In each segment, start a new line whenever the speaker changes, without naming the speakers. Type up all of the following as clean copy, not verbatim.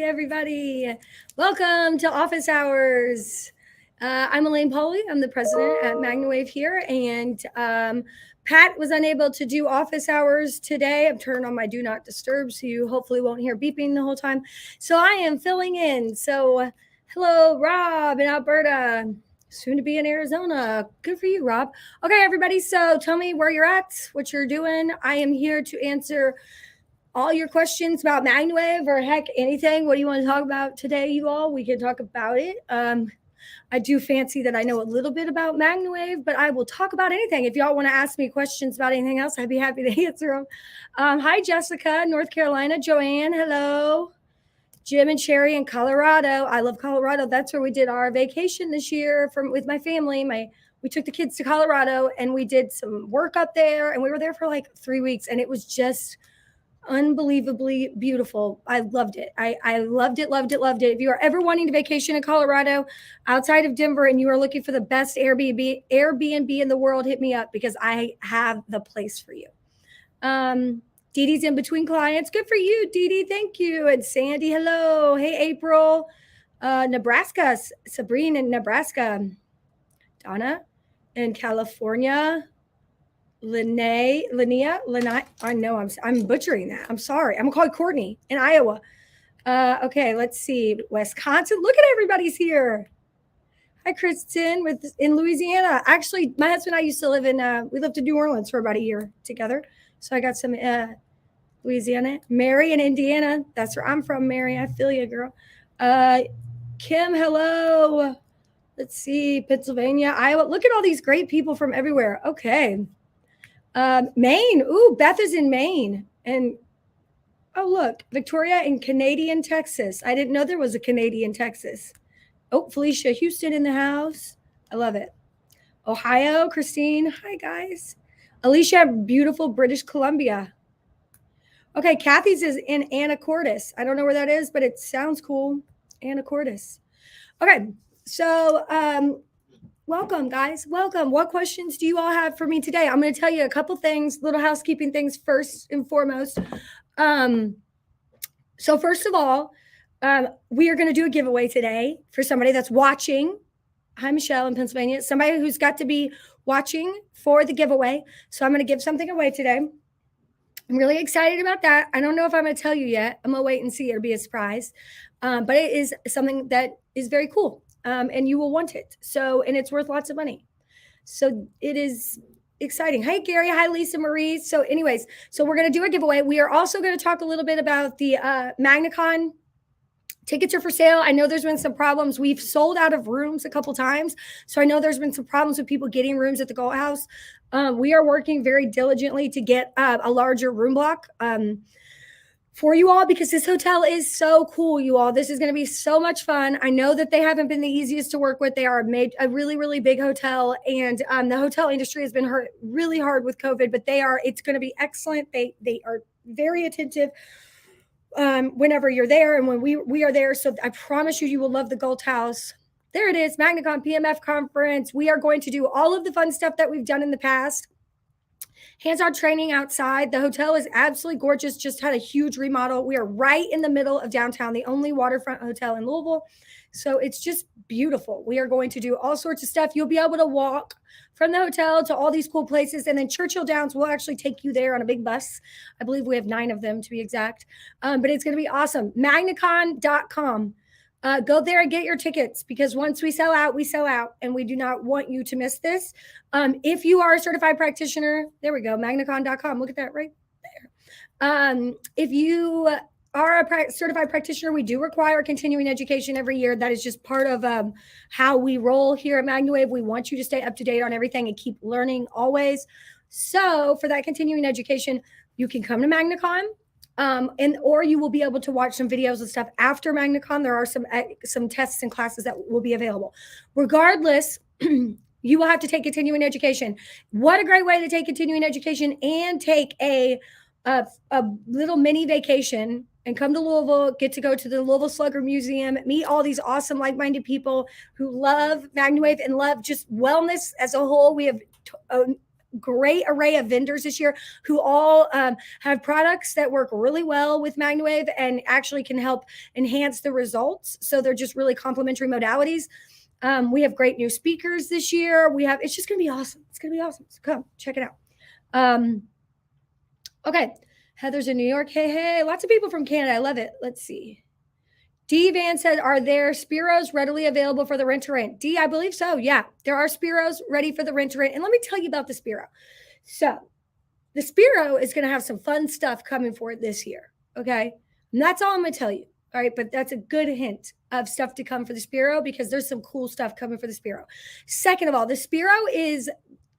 everybody. Welcome to Office Hours. I'm Alane Paulley. I'm the president at MagnaWave here. And Pat was unable to do office hours today. I'm turning on my do not disturb, so you hopefully won't hear beeping the whole time. So I am filling in. So hello, Rob in Alberta. Soon to be in Arizona. Good for you, Rob. Okay, everybody. So tell me where you're at, what you're doing. I am here to answer all your questions about MagnaWave or heck, anything. What do you want to talk about today, you all? We can talk about it. I do fancy that I know a little bit about MagnaWave, but I will talk about anything. If y'all want to ask me questions about anything else, I'd be happy to answer them. Hi, Jessica, North Carolina. Joanne, hello. Jim and Sherry in Colorado. I love Colorado. That's where we did our vacation this year with my family. We took the kids to Colorado and we did some work up there, and we were there for like 3 weeks, and it was just unbelievably beautiful. I loved it. I loved it. If you are ever wanting to vacation in Colorado outside of Denver and you are looking for the best Airbnb in the world, hit me up because I have the place for you. Dee Dee's in between clients. Good for you, Dee Dee. Thank you. And Sandy, hello. Hey, April. Nebraska. Sabrina in Nebraska. Donna in California. Linnea, I know I'm butchering that. I'm sorry. I'm gonna call Courtney in Iowa. Okay, let's see. Wisconsin. Look at everybody's here. Hi, Kristen in Louisiana. Actually, my husband and I used to live we lived in New Orleans for about a year together. So I got some Louisiana. Mary in Indiana. That's where I'm from, Mary. I feel you, girl. Kim, hello. Let's see. Pennsylvania, Iowa. Look at all these great people from everywhere. Okay. Maine. Ooh, Beth is in Maine. And oh, look, Victoria in Canadian Texas. I didn't know there was a Canadian Texas. Oh, Felicia Houston in the house. I love it. Ohio, Christine. Hi, guys. Alicia, beautiful British Columbia. Okay, Kathy's is in Anacortes. I don't know where that is, but it sounds cool. Anacortes. Okay, so welcome, guys. Welcome. What questions do you all have for me today? I'm going to tell you a couple things, little housekeeping things first and foremost. So first of all, we are going to do a giveaway today for somebody that's watching. Hi, Michelle in Pennsylvania. Somebody who's got to be watching for the giveaway. So I'm going to give something away today. I'm really excited about that. I don't know if I'm going to tell you yet. I'm going to wait and see. It'll be a surprise. But it is something that is very cool. And you will want it. So, and it's worth lots of money. So it is exciting. Hey, Gary. Hi, Lisa Marie. So anyways, so we're going to do a giveaway. We are also going to talk a little bit about the MagnaCon. Tickets are for sale. I know there's been some problems. We've sold out of rooms a couple times. So I know there's been some problems with people getting rooms at the Gold House. We are working very diligently to get a larger room block for you all, because this hotel is so cool, you all. This is going to be so much fun. I know that they haven't been the easiest to work with. They are a really, really big hotel, and the hotel industry has been hurt really hard with COVID, but it's going to be excellent. They are very attentive whenever you're there and when we are there. So I promise you will love the Gold House. There it is, MagnaCon PMF conference. We are going to do all of the fun stuff that we've done in the past. Hands-on training outside. The hotel is absolutely gorgeous. Just had a huge remodel. We are right in the middle of downtown, the only waterfront hotel in Louisville. So it's just beautiful. We are going to do all sorts of stuff. You'll be able to walk from the hotel to all these cool places. And then Churchill Downs will actually take you there on a big bus. I believe we have 9 of them to be exact. But it's going to be awesome. MagnaCon.com. Go there and get your tickets, because once we sell out, and we do not want you to miss this. If you are a certified practitioner, there we go, MagnaCon.com. Look at that right there. If you are a certified practitioner, we do require continuing education every year. That is just part of how we roll here at MagnaWave. We want you to stay up to date on everything and keep learning always. So for that continuing education, you can come to MagnaCon. Or you will be able to watch some videos and stuff after MagnaCon. There are some tests and classes that will be available. Regardless, you will have to take continuing education. What a great way to take continuing education and take a little mini vacation and come to Louisville, get to go to the Louisville Slugger Museum, meet all these awesome like-minded people who love MagnaWave and love just wellness as a whole. We have great array of vendors this year who all have products that work really well with MagnaWave and actually can help enhance the results. So they're just really complementary modalities. We have great new speakers this year. It's just going to be awesome. It's going to be awesome. So come check it out. Okay. Heather's in New York. Hey, lots of people from Canada. I love it. Let's see. D Van said, are there Spiros readily available for the rent-to-rent? D, I believe so. Yeah, there are Spiros ready for the rent-to-rent. And let me tell you about the Spiro. So the Spiro is going to have some fun stuff coming for it this year. Okay. And that's all I'm going to tell you. All right. But that's a good hint of stuff to come for the Spiro because there's some cool stuff coming for the Spiro. Second of all, the Spiro is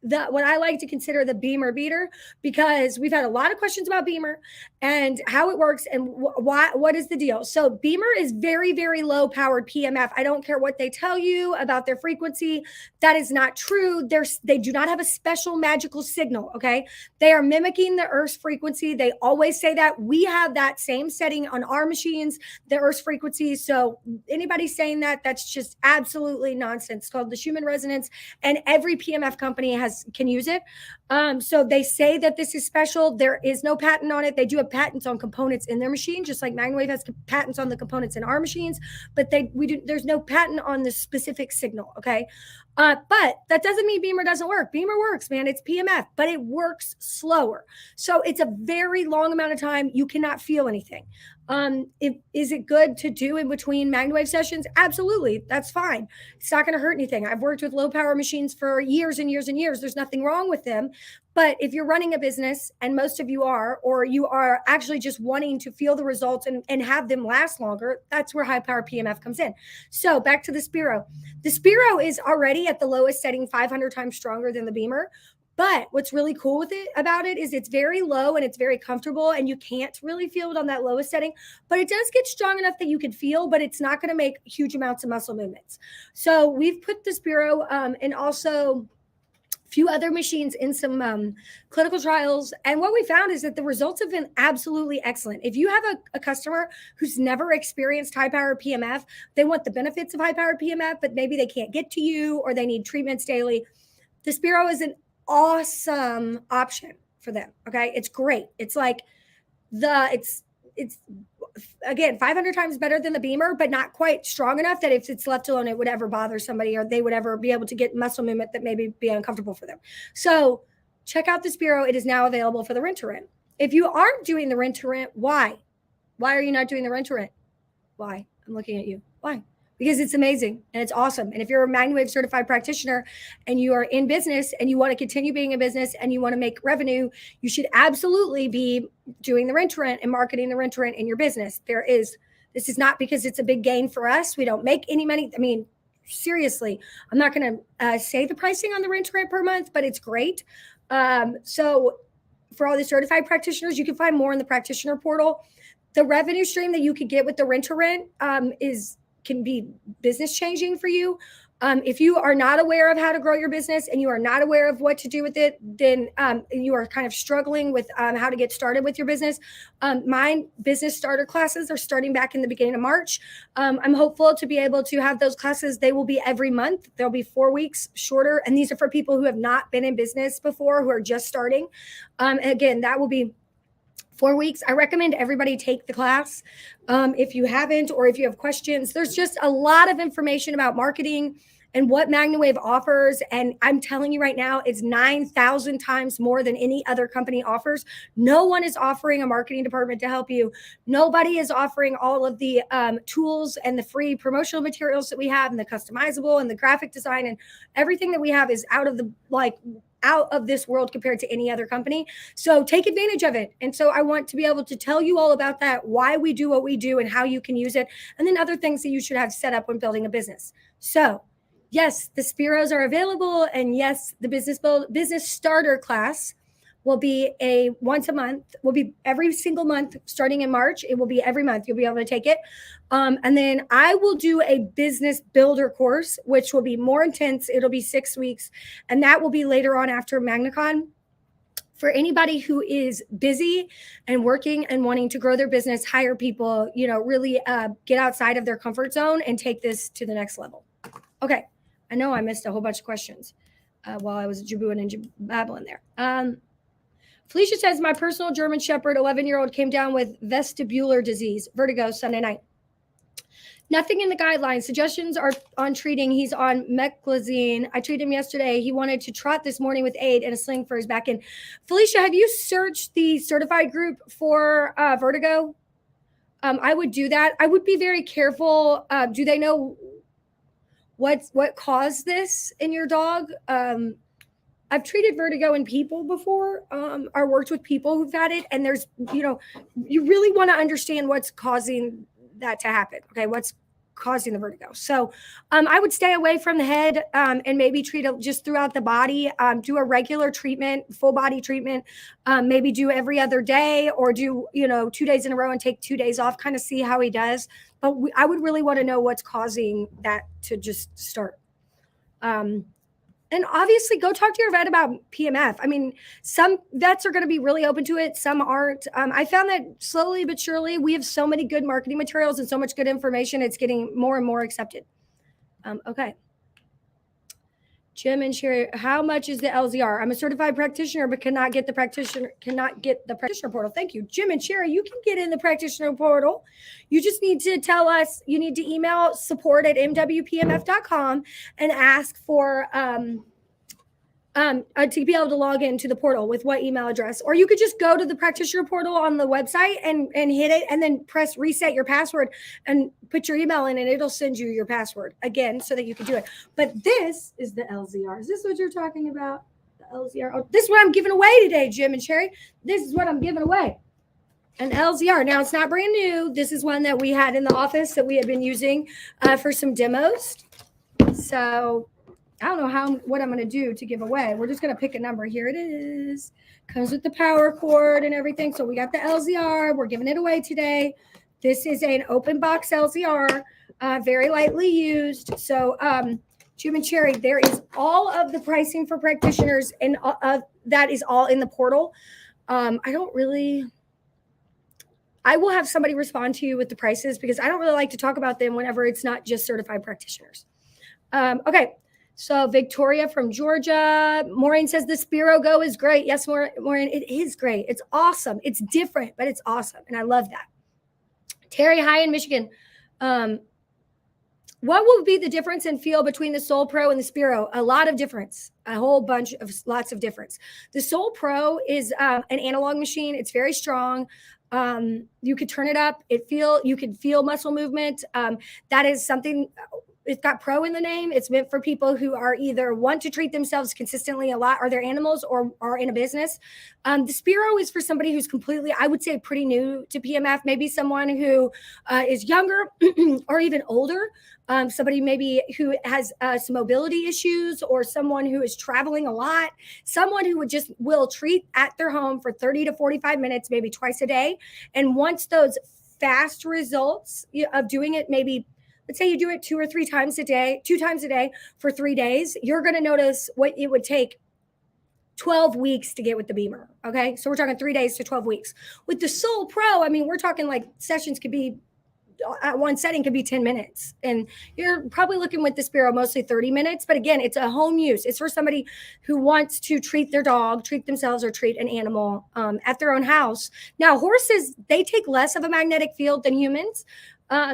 what I like to consider the Beamer beater because we've had a lot of questions about Beamer and how it works and what is the deal. So Beamer is very, very low powered PMF. I don't care what they tell you about their frequency. That is not true. They do not have a special magical signal. Okay. They are mimicking the Earth's frequency. They always say that. We have that same setting on our machines, the Earth's frequency. So anybody saying that, that's just absolutely nonsense. It's called the Schumann resonance, and every PMF company can use it. So they say that this is special. There is no patent on it. They do have patents on components in their machine, just like MagnaWave has patents on the components in our machines, but there's no patent on the specific signal. Okay. But that doesn't mean Beamer doesn't work. Beamer works, man. It's PMF, but it works slower. So it's a very long amount of time. You cannot feel anything. Is it good to do in between MagnaWave sessions? Absolutely. That's fine. It's not going to hurt anything. I've worked with low power machines for years and years and years. There's nothing wrong with them. But if you're running a business, and most of you are, or you are actually just wanting to feel the results and have them last longer, that's where high power PMF comes in. So back to the Spiro. The Spiro is already at the lowest setting 500 times stronger than the Beamer. But what's really cool about it is it's very low and it's very comfortable and you can't really feel it on that lowest setting, but it does get strong enough that you can feel, but it's not going to make huge amounts of muscle movements. So we've put the Spiro and also few other machines in some clinical trials. And what we found is that the results have been absolutely excellent. If you have a customer who's never experienced high power PMF, they want the benefits of high power PMF, but maybe they can't get to you or they need treatments daily, the Spiro is an awesome option for them. Okay. It's great. It's like it's again, 500 times better than the Beamer, but not quite strong enough that if it's left alone, it would ever bother somebody or they would ever be able to get muscle movement that maybe be uncomfortable for them. So check out the Spiro. It is now available for the rent-to-rent. If you aren't doing the rent-to-rent, why? Why are you not doing the rent-to-rent? Why? I'm looking at you. Why? Because it's amazing and it's awesome. And if you're a MagnaWave certified practitioner and you are in business and you want to continue being in business and you want to make revenue, you should absolutely be doing the rent-to-rent and marketing the rent-to-rent in your business. This is not because it's a big gain for us. We don't make any money. I mean, seriously, I'm not going to say the pricing on the rent-to-rent per month, but it's great. So for all the certified practitioners, you can find more in the Practitioner Portal. The revenue stream that you could get with the rent-to-rent can be business changing for you. If you are not aware of how to grow your business and you are not aware of what to do with it, then you are kind of struggling with how to get started with your business. My business starter classes are starting back in the beginning of March. I'm hopeful to be able to have those classes. They will be every month. They'll be 4 weeks shorter. And these are for people who have not been in business before, who are just starting. Again, that will be 4 weeks. I recommend everybody take the class. If you haven't, or if you have questions, there's just a lot of information about marketing and what MagnaWave offers. And I'm telling you right now, it's 9,000 times more than any other company offers. No one is offering a marketing department to help you. Nobody is offering all of the tools and the free promotional materials that we have and the customizable and the graphic design and everything that we have is out of this world compared to any other company. So take advantage of it. And so I want to be able to tell you all about that, why we do what we do and how you can use it. And then other things that you should have set up when building a business. So yes, the Spiros are available. And yes, the business starter class will be once a month, will be every single month starting in March. It will be every month. You'll be able to take it. And then I will do a business builder course, which will be more intense. It'll be 6 weeks. And that will be later on after MagnaCon. For anybody who is busy and working and wanting to grow their business, hire people, really get outside of their comfort zone and take this to the next level. Okay. I know I missed a whole bunch of questions. while I was jabooing and babbling there. Felicia says, my personal German Shepherd, 11-year-old, came down with vestibular disease, vertigo, Sunday night. Nothing in the guidelines. Suggestions are on treating. He's on meclizine. I treated him yesterday. He wanted to trot this morning with aid and a sling for his back end. Felicia, have you searched the certified group for vertigo? I would do that. I would be very careful. Do they know what caused this in your dog? I've treated vertigo in people before, or worked with people who've had it. And there's, you really want to understand what's causing that to happen. Okay. What's causing the vertigo? So I would stay away from the head and maybe treat it just throughout the body. Do a regular treatment, full body treatment, maybe do every other day, or do 2 days in a row and take 2 days off, kind of see how he does. But I would really want to know what's causing that to just start. And obviously go talk to your vet about PMF. I mean, some vets are going to be really open to it. Some aren't. I found that slowly but surely we have so many good marketing materials and so much good information. It's getting more and more accepted. Okay. Jim and Sherry, how much is the LZR? I'm a certified practitioner, but cannot get the practitioner portal. Thank you. Jim and Sherry, you can get in the practitioner portal. You just need to tell us, you need to email support@mwpmf.com and ask for to be able to log into the portal with what email address. Or you could just go to the practitioner portal on the website and hit it and then press reset your password and put your email in, and it'll send you your password again so that you can do it. But this is the LZR. Is this what you're talking about? The LZR. Oh, this is what I'm giving away today, Jim and Sherry. This is what I'm giving away. An LZR. Now, it's not brand new. This is one that we had in the office that we had been using for some demos. So I don't know what I'm going to do to give away. We're just going to pick a number. Here it is. Comes with the power cord and everything. So we got the LZR. We're giving it away today. This is an open box LZR, very lightly used. So Jim and Cherry, there is all of the pricing for practitioners, and that is all in the portal. I will have somebody respond to you with the prices because I don't really like to talk about them whenever it's not just certified practitioners. Okay. So Victoria from Georgia. Maureen says the Spiro Go is great. Yes, Maureen, it is great. It's awesome. It's different, but it's awesome. And I love that. Terry, hi in Michigan. What will be the difference in feel between the Soul Pro and the Spiro? A lot of difference, lots of difference. The Soul Pro is an analog machine. It's very strong. You could turn it up. You can feel muscle movement. That is something. It's got pro in the name. It's meant for people who are either want to treat themselves consistently a lot, or their animals, or are in a business. The Spiro is for somebody who's completely, I would say, pretty new to PMF. Maybe someone who is younger or even older. Somebody maybe who has some mobility issues, or someone who is traveling a lot. Someone who will treat at their home for 30 to 45 minutes, maybe twice a day. And once those fast results of doing it, maybe let's say you do it 2 times a day for 3 days, you're going to notice what it would take 12 weeks to get with the Beamer. Okay. So we're talking 3 days to 12 weeks. With the Soul Pro, I mean, we're talking like sessions could be, one setting could be 10 minutes. And you're probably looking with the Spiro mostly 30 minutes. But again, it's a home use. It's for somebody who wants to treat their dog, treat themselves, or treat an animal at their own house. Now, horses, they take less of a magnetic field than humans.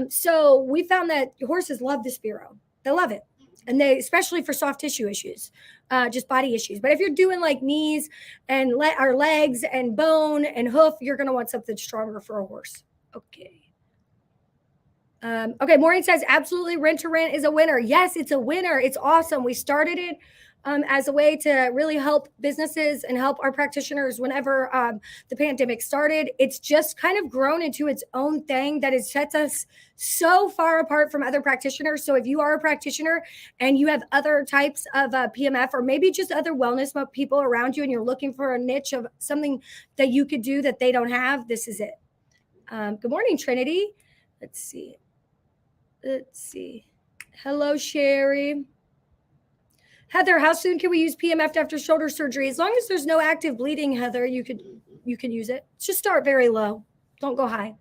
So we found that horses love the Spiro. They love it. And they, especially for soft tissue issues, just body issues. But if you're doing like knees and legs and bone and hoof, you're going to want something stronger for a horse. Okay. Okay. Maureen says, absolutely. Rent-to-Rent is a winner. Yes, it's a winner. It's awesome. We started it as a way to really help businesses and help our practitioners whenever the pandemic started. It's just kind of grown into its own thing that sets us so far apart from other practitioners. So if you are a practitioner and you have other types of PMF, or maybe just other wellness people around you, and you're looking for a niche of something that you could do that they don't have, this is it. Good morning, Trinity. Let's see. Hello, Sherry. Heather, how soon can we use PMF after shoulder surgery? As long as there's no active bleeding, Heather, you can use it. Just start very low. Don't go high.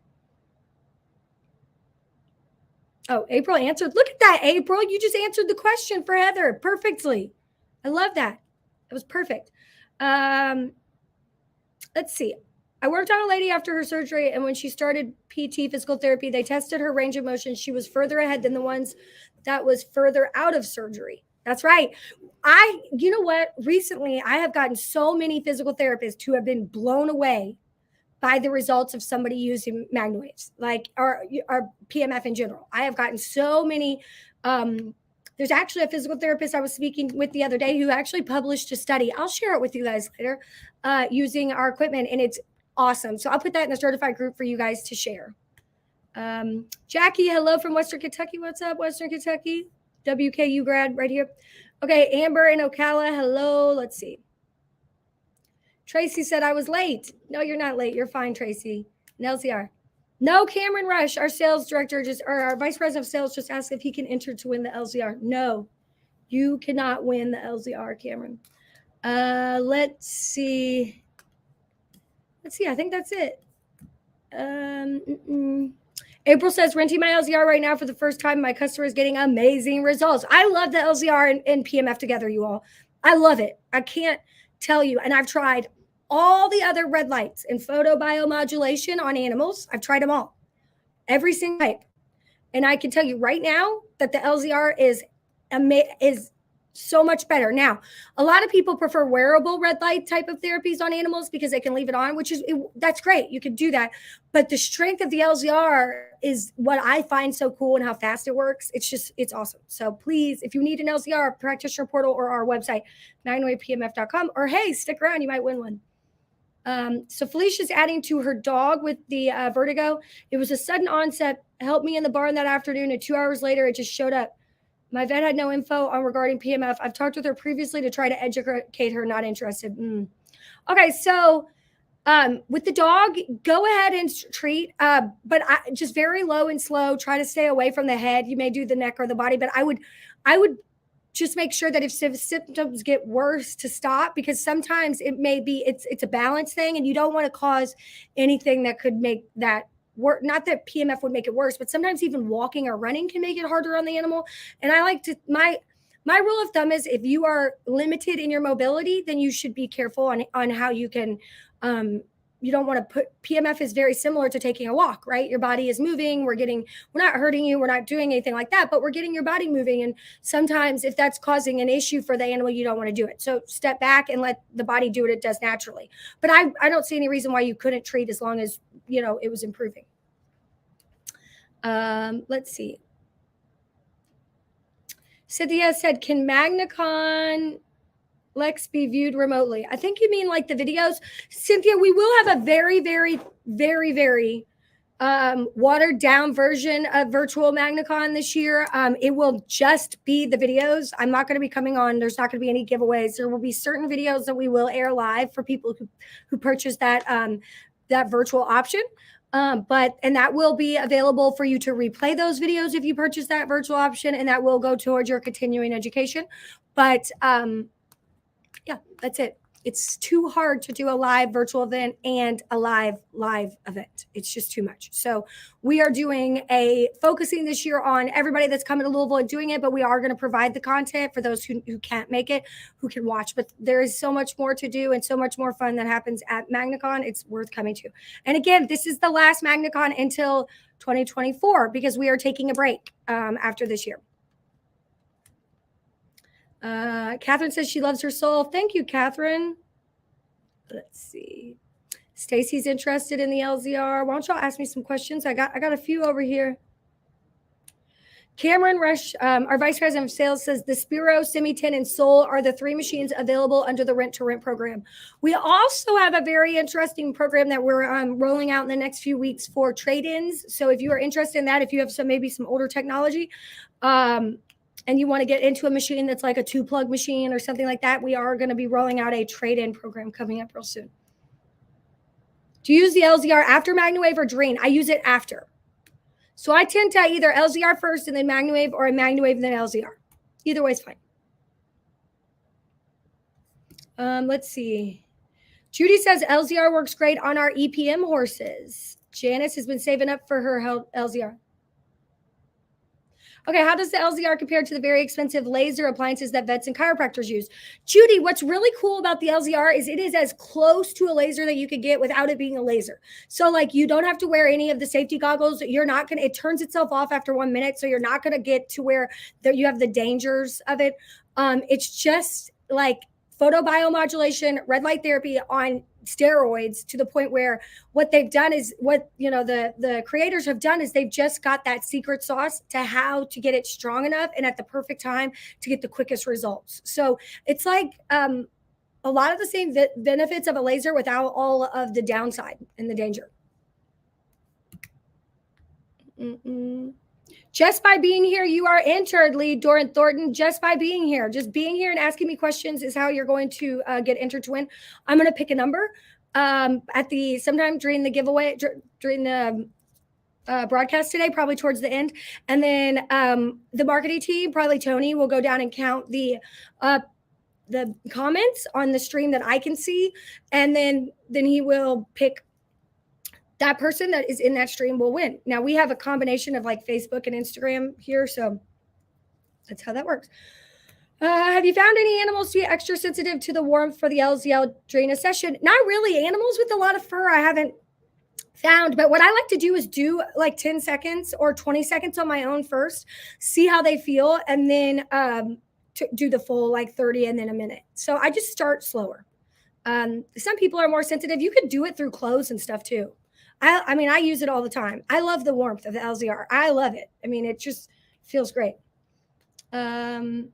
Oh, April answered. Look at that, April. You just answered the question for Heather perfectly. I love that. It was perfect. Let's see. I worked on a lady after her surgery, and when she started PT, physical therapy, they tested her range of motion. She was further ahead than the ones that was further out of surgery. That's right. You know what? Recently, I have gotten so many physical therapists who have been blown away by the results of somebody using MagnaWaves, like or PMF in general. I have gotten so many. There's actually a physical therapist I was speaking with the other day who actually published a study. I'll share it with you guys later, using our equipment, and it's awesome. So I'll put that in the certified group for you guys to share. Jackie, hello from Western Kentucky. What's up, Western Kentucky? WKU grad right here. Okay, Amber in Ocala, hello. Let's see. Tracy said I was late. No, you're not late. You're fine, Tracy. An LZR. No, Cameron Rush, our sales director, or our vice president of sales, just asked if he can enter to win the LZR. No, you cannot win the LZR, Cameron. Let's see. I think that's it. April says, renting my LZR right now for the first time. My customer is getting amazing results. I love the LZR and PMF together, you all. I love it. I can't tell you. And I've tried all the other red lights and photobiomodulation on animals. I've tried them all, every single type. And I can tell you right now that the LZR is so much better. Now, a lot of people prefer wearable red light type of therapies on animals because they can leave it on, that's great. You can do that. But the strength of the LZR is what I find so cool, and how fast it works. It's awesome. So please, if you need an LZR, Practitioner Portal or our website, MagnaWavePMF.com, or hey, stick around, you might win one. So Felicia's adding to her dog with the vertigo. It was a sudden onset. Helped me in the barn that afternoon, and 2 hours later, it just showed up. My vet had no info on regarding PMF. I've talked with her previously to try to educate her. Not interested. Okay, so with the dog, go ahead and treat, but just very low and slow. Try to stay away from the head. You may do the neck or the body, but I would just make sure that if symptoms get worse, to stop, because sometimes it may be it's a balance thing, and you don't want to cause anything that could make that work. Not that PMF would make it worse, but sometimes even walking or running can make it harder on the animal. And I like to my rule of thumb is, if you are limited in your mobility, then you should be careful on how you can. You don't want to put PMF is very similar to taking a walk, right? Your body is moving. We're not hurting you. We're not doing anything like that, but we're getting your body moving. And sometimes if that's causing an issue for the animal, you don't want to do it. So step back and let the body do what it does naturally. But I don't see any reason why you couldn't treat, as long as, it was improving. Let's see. Cynthia said, can MagnaCon Lex be viewed remotely? I think you mean like the videos. Cynthia, we will have a very, very, very, very watered down version of virtual MagnaCon this year. It will just be the videos. I'm not going to be coming on. There's not going to be any giveaways. There will be certain videos that we will air live for people who purchase that virtual option. And that will be available for you to replay those videos if you purchase that virtual option, and that will go towards your continuing education. But yeah, that's it. It's too hard to do a live virtual event and a live event. It's just too much. So we are focusing this year on everybody that's coming to Louisville and doing it, but we are going to provide the content for those who can't make it, who can watch. But there is so much more to do and so much more fun that happens at MagnaCon. It's worth coming to. And again, this is the last MagnaCon until 2024, because we are taking a break after this year. Catherine says she loves her soul. Thank you, Catherine. Let's see. Stacy's interested in the LZR. Why don't y'all ask me some questions? I got a few over here. Cameron Rush, our vice president of sales, says the Spiro, Semi-10, and Soul are the 3 machines available under the Rent-to-Rent program. We also have a very interesting program that we're rolling out in the next few weeks for trade-ins. So if you are interested in that, if you have maybe some older technology, and you want to get into a machine that's like a 2-plug machine or something like that, we are going to be rolling out a trade-in program coming up real soon. Do you use the LZR after MagnaWave or during? I use it after. So I tend to either LZR first and then MagnaWave, or a MagnaWave and then LZR. Either way is fine. Let's see. Judy says LZR works great on our EPM horses. Janice has been saving up for her LZR. Okay, how does the LZR compare to the very expensive laser appliances that vets and chiropractors use? Judy, what's really cool about the LZR is it is as close to a laser that you could get without it being a laser. So like you don't have to wear any of the safety goggles. You're not going to, it turns itself off after 1 minute. So you're not going to get to where you have the dangers of it. It's just like photobiomodulation, red light therapy on steroids, to the point where what they've done is the creators have done is they've just got that secret sauce to how to get it strong enough and at the perfect time to get the quickest results. So it's like a lot of the same benefits of a laser without all of the downside and the danger. Just by being here, you are entered, Lee Doran Thornton. Just by being here, just being here and asking me questions is how you're going to get entered to win. I'm going to pick a number sometime during the giveaway, during the broadcast today, probably towards the end. And then the marketing team, probably Tony, will go down and count the comments on the stream that I can see. And then he will pick that person that is in that stream will win. Now we have a combination of like Facebook and Instagram here. So that's how that works. Have you found any animals to be extra sensitive to the warmth for the LZL during a session? Not really. Animals with a lot of fur I haven't found, but what I like to do is do like 10 seconds or 20 seconds on my own first, see how they feel, and then to do the full like 30 and then a minute. So I just start slower. Some people are more sensitive. You could do it through clothes and stuff too. I mean, I use it all the time. I love the warmth of the LZR. I love it. I mean, it just feels great. Let's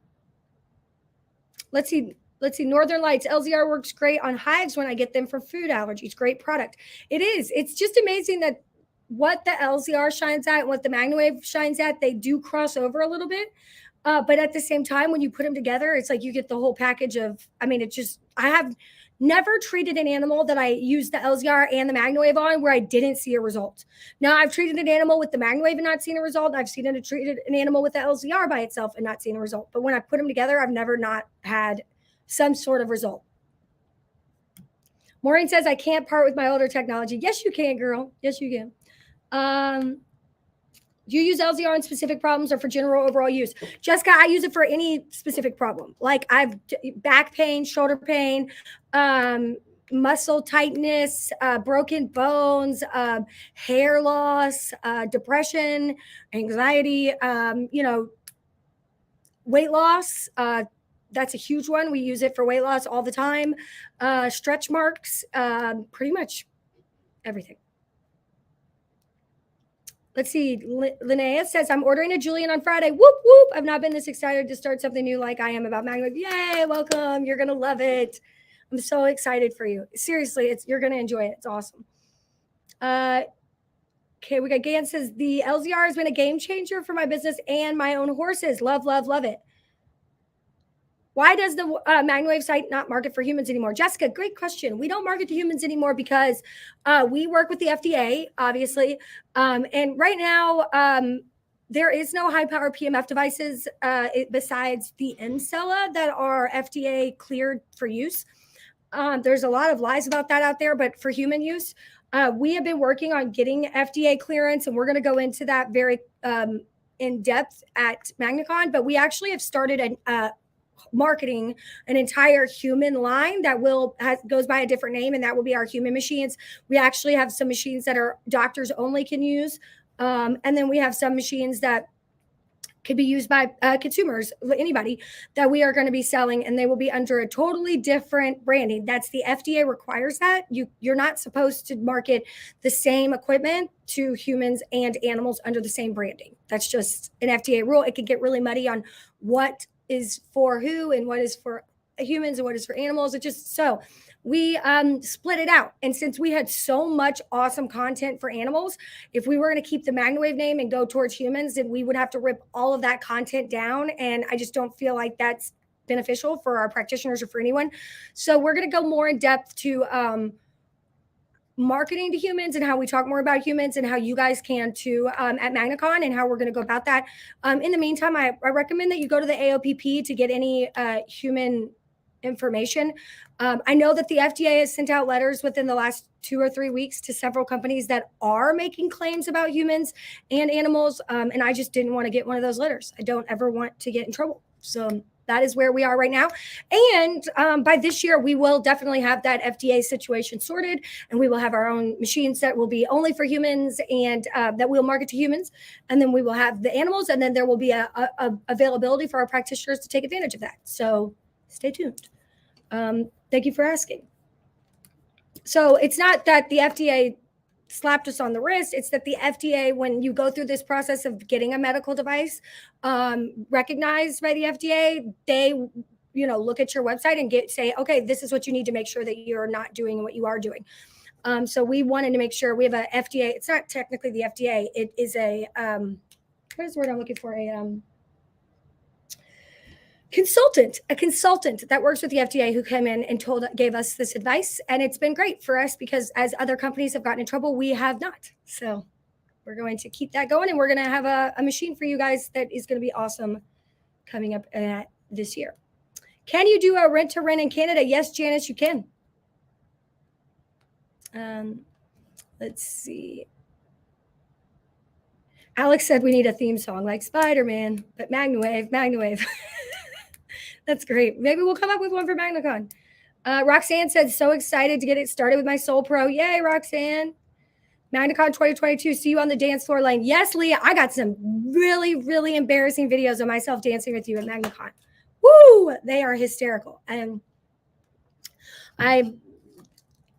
see. Northern Lights. LZR works great on hives when I get them for food allergies. Great product. It is. It's just amazing that what the LZR shines at and what the MagnaWave shines at, they do cross over a little bit. But at the same time, when you put them together, it's like you get the whole package of, I mean, I have never treated an animal that I used the LZR and the MagnaWave on where I didn't see a result. Now, I've treated an animal with the MagnaWave and not seen a result. I've treated an animal with the LZR by itself and not seen a result. But when I put them together, I've never not had some sort of result. Maureen says, I can't part with my older technology. Yes, you can, girl. Yes, you can. Do you use LZR on specific problems or for general overall use? Jessica, I use it for any specific problem. Like I've back pain, shoulder pain, muscle tightness, broken bones, hair loss, depression, anxiety, weight loss. That's a huge one. We use it for weight loss all the time. Stretch marks, pretty much everything. Let's see. Linnea says, I'm ordering a Julian on Friday. Whoop, whoop. I've not been this excited to start something new like I am about MagnaWave. Yay, welcome. You're going to love it. I'm so excited for you. Seriously, you're going to enjoy it. It's awesome. Okay, we got Gan says, the LZR has been a game changer for my business and my own horses. Love, love, love it. Why does the MagnaWave site not market for humans anymore? Jessica, great question. We don't market to humans anymore because we work with the FDA, obviously. And right now, there is no high-power PMF devices besides the Encella that are FDA cleared for use. There's a lot of lies about that out there, but for human use, we have been working on getting FDA clearance, and we're going to go into that very in depth at MagnaCon. But we actually have started marketing an entire human line that goes by a different name, and that will be our human machines. We actually have some machines that are doctors only can use, and then we have some machines that could be used by consumers, anybody, that we are going to be selling, and they will be under a totally different branding. That's the FDA requires that. You're not supposed to market the same equipment to humans and animals under the same branding. That's just an FDA rule. It could get really muddy on what is for who and what is for humans and what is for animals. It just, so we split it out. And since we had so much awesome content for animals, if we were going to keep the MagnaWave name and go towards humans, then we would have to rip all of that content down. And I just don't feel like that's beneficial for our practitioners or for anyone. So we're going to go more in depth to marketing to humans and how we talk more about humans and how you guys can too at MagnaCon and how we're going to go about that. In the meantime, I recommend that you go to the AOPP to get any human information. I know that the FDA has sent out letters within the last 2 or 3 weeks to several companies that are making claims about humans and animals. And I just didn't want to get one of those letters. I don't ever want to get in trouble. So that is where we are right now. And by this year, we will definitely have that FDA situation sorted, and we will have our own machines that will be only for humans and that we'll market to humans. And then we will have the animals, and then there will be a availability for our practitioners to take advantage of that. So stay tuned. Thank you for asking. So it's not that the FDA slapped us on the wrist. It's that the FDA, when you go through this process of getting a medical device recognized by the FDA, they look at your website and say, okay, this is what you need to make sure that you're not doing what you are doing. So we wanted to make sure we have a FDA. It's not technically the FDA. It is a what is the word I'm looking for? A consultant that works with the FDA who came in and gave us this advice. And it's been great for us because as other companies have gotten in trouble, we have not. So we're going to keep that going, and we're going to have a machine for you guys that is going to be awesome coming up this year. Can you do a rent-to-rent in Canada? Yes, Janice, you can. Let's see. Alex said we need a theme song like Spider-Man, but MagnaWave. That's great. Maybe we'll come up with one for MagnaCon. Roxanne said, so excited to get it started with my Soul Pro. Yay, Roxanne. MagnaCon 2022. See you on the dance floor, Lane. Yes, Leah. I got some really, really embarrassing videos of myself dancing with you at MagnaCon. Woo! They are hysterical. And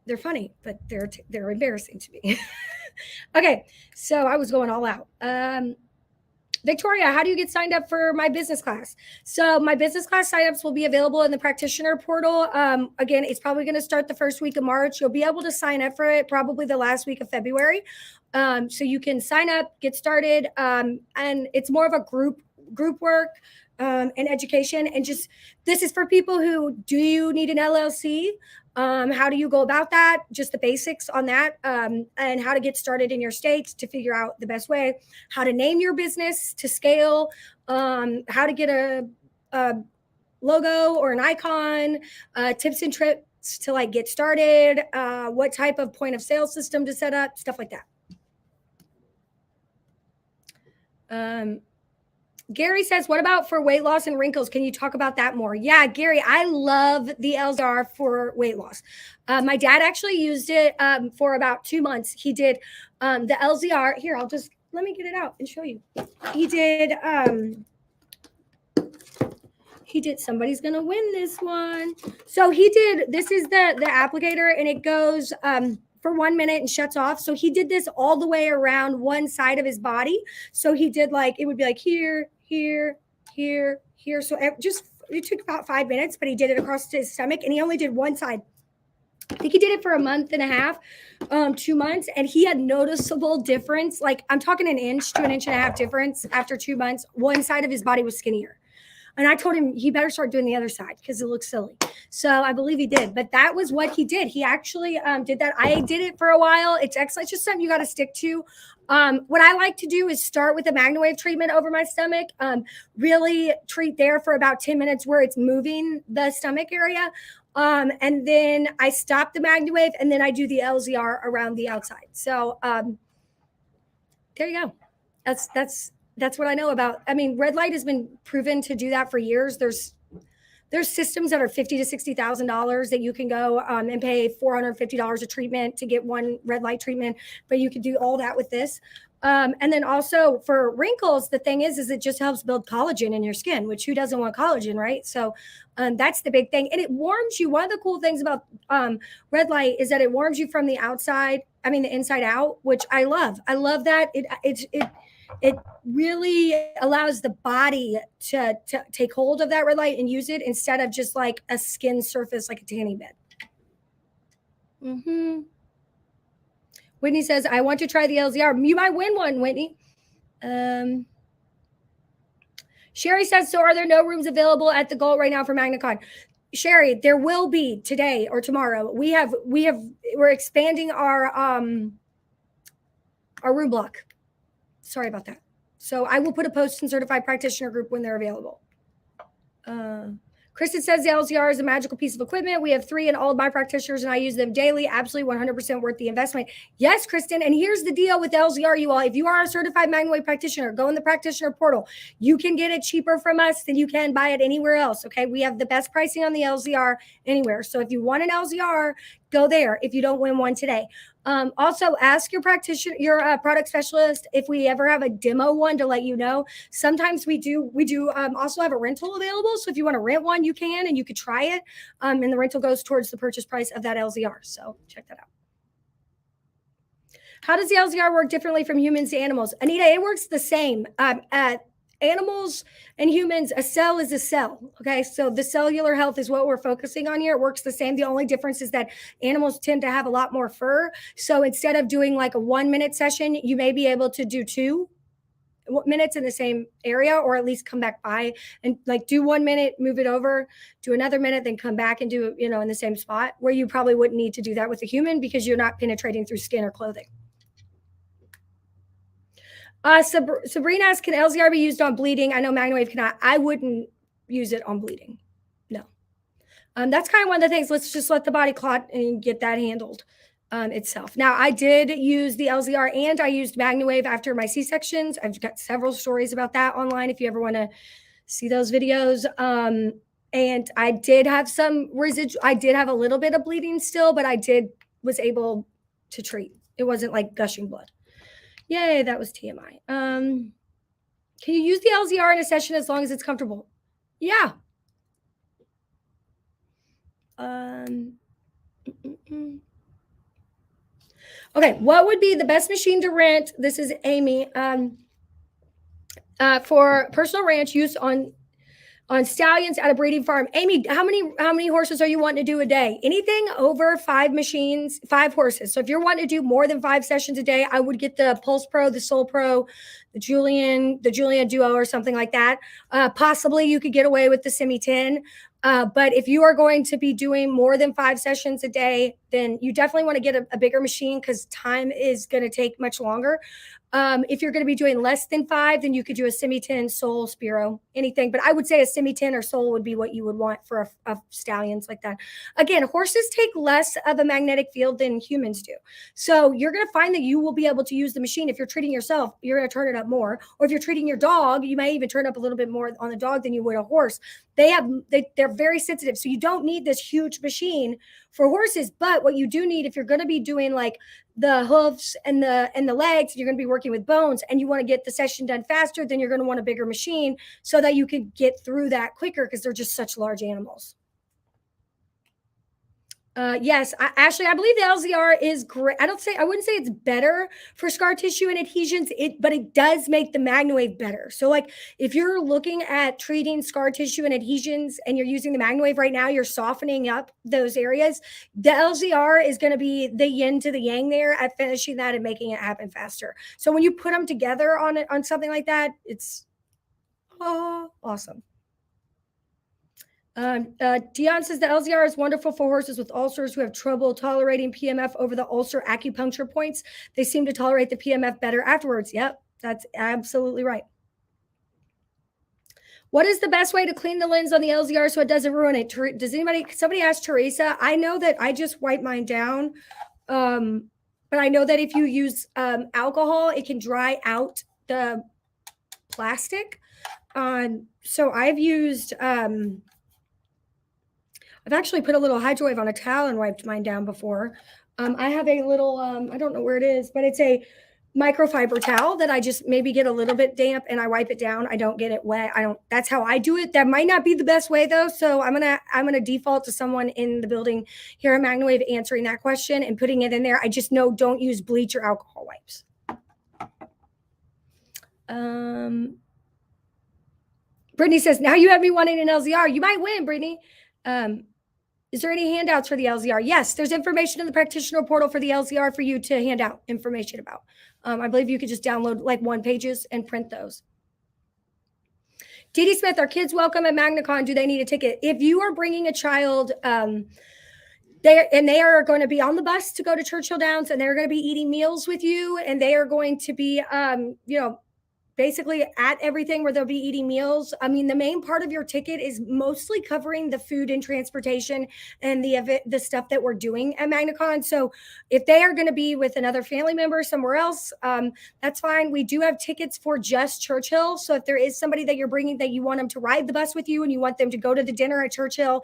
they're funny, but they're embarrassing to me. Okay, so I was going all out. Victoria, how do you get signed up for my business class? So my business class signups will be available in the Practitioner Portal. Again, it's probably going to start the first week of March. You'll be able to sign up for it probably the last week of February. So you can sign up, get started, and it's more of a group work and education. And just this is for people who, do you need an LLC? How do you go about that? Just the basics on that, and how to get started in your state to figure out the best way, how to name your business to scale, how to get a logo or an icon, tips and tricks to like get started, what type of point of sale system to set up, stuff like that. Gary says, what about for weight loss and wrinkles? Can you talk about that more? Yeah, Gary, I love the LZR for weight loss. My dad actually used it for about 2 months. He did the LZR. Here, let me get it out and show you. He did, somebody's going to win this one. So this is the applicator, and it goes for 1 minute and shuts off. So he did this all the way around one side of his body. So he did it would be like here. So it took about 5 minutes, but he did it across his stomach, and he only did one side. I think he did it for a month and a half, 2 months, and he had noticeable difference. Like I'm talking an inch to an inch and a half difference after 2 months. One side of his body was skinnier. And I told him he better start doing the other side because it looks silly. So I believe he did. But that was what he did. He actually did that. I did it for a while. It's excellent. It's just something you got to stick to. What I like to do is start with a MagnaWave treatment over my stomach. Really treat there for about 10 minutes where it's moving the stomach area. And then I stop the MagnaWave, and then I do the LZR around the outside. So there you go. That's what I know about. I mean, red light has been proven to do that for years. There's systems that are $50,000 to $60,000 that you can go and pay $450 a treatment to get one red light treatment, but you can do all that with this. And then also for wrinkles, the thing is it just helps build collagen in your skin, which who doesn't want collagen, right? So that's the big thing. And it warms you. One of the cool things about red light is that it warms you from the the inside out, which I love. I love that. It really allows the body to take hold of that red light and use it instead of just like a skin surface, like a tanning bed. Whitney says, I want to try the LZR. You might win one, Whitney. Sherry says, so are there no rooms available at the Gold right now for MagnaCon? Sherry, there will be today or tomorrow. We're expanding our room block. Sorry about that. So I will put a post in Certified Practitioner group when they're available. Kristen says the LZR is a magical piece of equipment. We have 3 in all of my practitioners, and I use them daily. Absolutely 100% worth the investment. Yes, Kristen. And here's the deal with LZR, you all. If you are a certified MagnaWave practitioner, go in the Practitioner Portal. You can get it cheaper from us than you can buy it anywhere else. Okay. We have the best pricing on the LZR anywhere. So if you want an LZR, go there if you don't win one today. Also, ask your practitioner, your product specialist, if we ever have a demo one to let you know. Sometimes we do also have a rental available. So if you want to rent one, you can, and you could try it. And the rental goes towards the purchase price of that LZR. So check that out. How does the LZR work differently from humans to animals? Anita, it works the same. Animals and humans, a cell is a cell. Okay. So the cellular health is what we're focusing on here. It works the same. The only difference is that animals tend to have a lot more fur. So instead of doing like a 1-minute session, you may be able to do 2 minutes in the same area, or at least come back by and like do 1 minute, move it over, do another minute, then come back and do, in the same spot, where you probably wouldn't need to do that with a human because you're not penetrating through skin or clothing. Sabrina asks, can LZR be used on bleeding? I know MagnaWave cannot. I wouldn't use it on bleeding. No. That's kind of one of the things. Let's just let the body clot and get that handled itself. Now, I did use the LZR and I used MagnaWave after my C-sections. I've got several stories about that online if you ever want to see those videos. And I did have some residual. I did have a little bit of bleeding still, but I was able to treat. It wasn't like gushing blood. Yay, that was TMI. Can you use the LZR in a session as long as it's comfortable? Yeah. Okay, what would be the best machine to rent? This is Amy. For personal ranch use on stallions at a breeding farm. Amy, how many horses are you wanting to do a day? Anything over 5 horses. So if you're wanting to do more than 5 sessions a day, I would get the Pulse Pro, the Soul Pro, the Julian Duo, or something like that. Possibly you could get away with the Semi 10. But if you are going to be doing more than 5 sessions a day, then you definitely want to get a bigger machine because time is going to take much longer. If you're going to be doing less than 5, then you could do a Semi 10, Soul, Spiro, anything. But I would say a Semi 10 or Soul would be what you would want for a stallions like that. Again, horses take less of a magnetic field than humans do. So you're going to find that you will be able to use the machine. If you're treating yourself, you're going to turn it up more. Or if you're treating your dog, you may even turn up a little bit more on the dog than you would a horse. They're very sensitive. So you don't need this huge machine for horses. But what you do need, if you're going to be doing like the hoofs and the legs, you're going to be working with bones and you want to get the session done faster, then you're going to want a bigger machine so that you can get through that quicker because they're just such large animals. Yes, Ashley, I believe the LZR is great. I wouldn't say it's better for scar tissue and adhesions, but it does make the MagnaWave better. So like if you're looking at treating scar tissue and adhesions and you're using the MagnaWave right now, you're softening up those areas. The LZR is going to be the yin to the yang there at finishing that and making it happen faster. So when you put them together on something like that, it's awesome. Dion says the LZR is wonderful for horses with ulcers who have trouble tolerating PMF over the ulcer acupuncture points. They seem to tolerate the PMF better afterwards. Yep, that's absolutely right. What is the best way to clean the lens on the LZR so it doesn't ruin it? Does somebody ask Teresa? I know that I just wipe mine down. But I know that if you use alcohol, it can dry out the plastic. So I've used... I've actually put a little HydroWave on a towel and wiped mine down before. I have a little, I don't know where it is, but it's a microfiber towel that I just maybe get a little bit damp and I wipe it down. I don't get it wet. That's how I do it. That might not be the best way though. So I'm going to default to someone in the building here at MagnaWave answering that question and putting it in there. I just know don't use bleach or alcohol wipes. Brittany says, now you have me wanting an LZR. You might win, Brittany. Is there any handouts for the LZR? Yes, there's information in the Practitioner Portal for the LZR for you to hand out information about. I believe you could just download like 1 pages and print those. Dee Smith, are kids welcome at MagnaCon? Do they need a ticket? If you are bringing a child, they are going to be on the bus to go to Churchill Downs and they're going to be eating meals with you and they are going to be, basically at everything where they'll be eating meals. I mean, the main part of your ticket is mostly covering the food and transportation and the stuff that we're doing at MagnaCon. So if they are going to be with another family member somewhere else, that's fine. We do have tickets for just Churchill. So if there is somebody that you're bringing that you want them to ride the bus with you and you want them to go to the dinner at Churchill,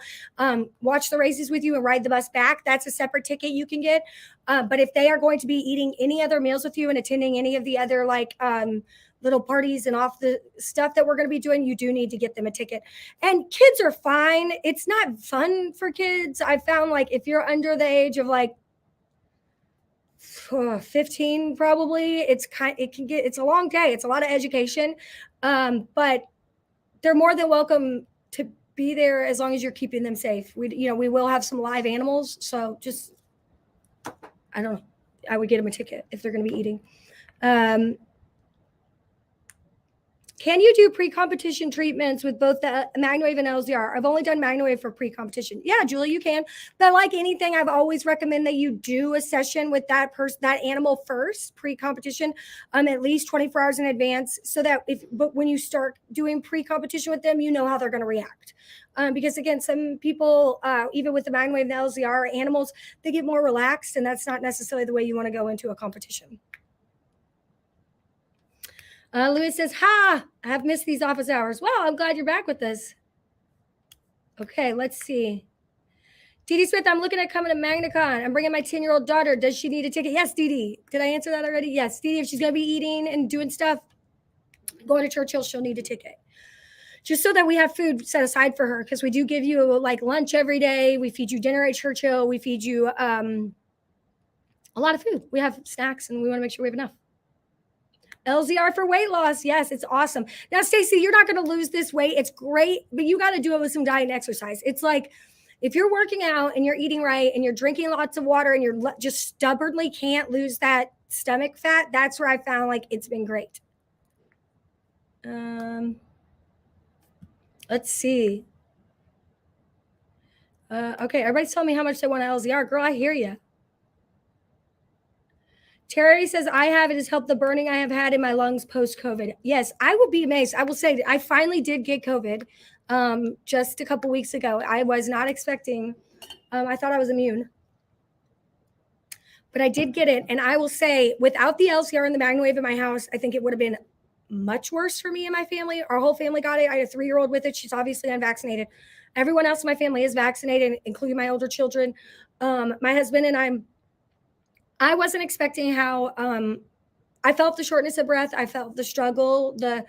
watch the races with you and ride the bus back, that's a separate ticket you can get. But if they are going to be eating any other meals with you and attending any of the other little parties and off the stuff that we're going to be doing, you do need to get them a ticket. And kids are fine. It's not fun for kids. I found if you're under the age of 15, probably it's a long day. It's a lot of education. But they're more than welcome to be there as long as you're keeping them safe. We will have some live animals. So just, I don't know. I would get them a ticket if they're going to be eating. Can you do pre-competition treatments with both the MagnaWave and LZR? I've only done MagnaWave for pre-competition. Yeah, Julie, you can. But like anything, I've always recommend that you do a session with that animal first, pre-competition, at least 24 hours in advance, so that but when you start doing pre-competition with them, you know how they're going to react. Because again, some people, even with the MagnaWave and the LZR animals, they get more relaxed, and that's not necessarily the way you want to go into a competition. Louis says, I have missed these office hours. Well, I'm glad you're back with us. Okay, let's see. Dee Dee Smith, I'm looking at coming to MagnaCon. I'm bringing my 10-year-old daughter. Does she need a ticket? Yes, Dee Dee. Did I answer that already? Yes, Dee Dee, if she's going to be eating and doing stuff, going to Churchill, she'll need a ticket. Just so that we have food set aside for her, because we do give you lunch every day. We feed you dinner at Churchill. We feed you a lot of food. We have snacks, and we want to make sure we have enough. LZR for weight loss. Yes, it's awesome. Now, Stacey, you're not going to lose this weight. It's great, but you got to do it with some diet and exercise. It's like if you're working out and you're eating right and you're drinking lots of water and you're just stubbornly can't lose that stomach fat, that's where I found it's been great. Let's see. Okay, everybody's telling me how much they want an LZR. Girl, I hear you. Terry says, it has helped the burning I have had in my lungs post-COVID. Yes, I would be amazed. I will say I finally did get COVID just a couple weeks ago. I was not expecting. I thought I was immune. But I did get it. And I will say, without the LZR and the MagnaWave in my house, I think it would have been much worse for me and my family. Our whole family got it. I had a 3-year-old with it. She's obviously unvaccinated. Everyone else in my family is vaccinated, including my older children. My husband and I wasn't expecting how I felt the shortness of breath. I felt the struggle, the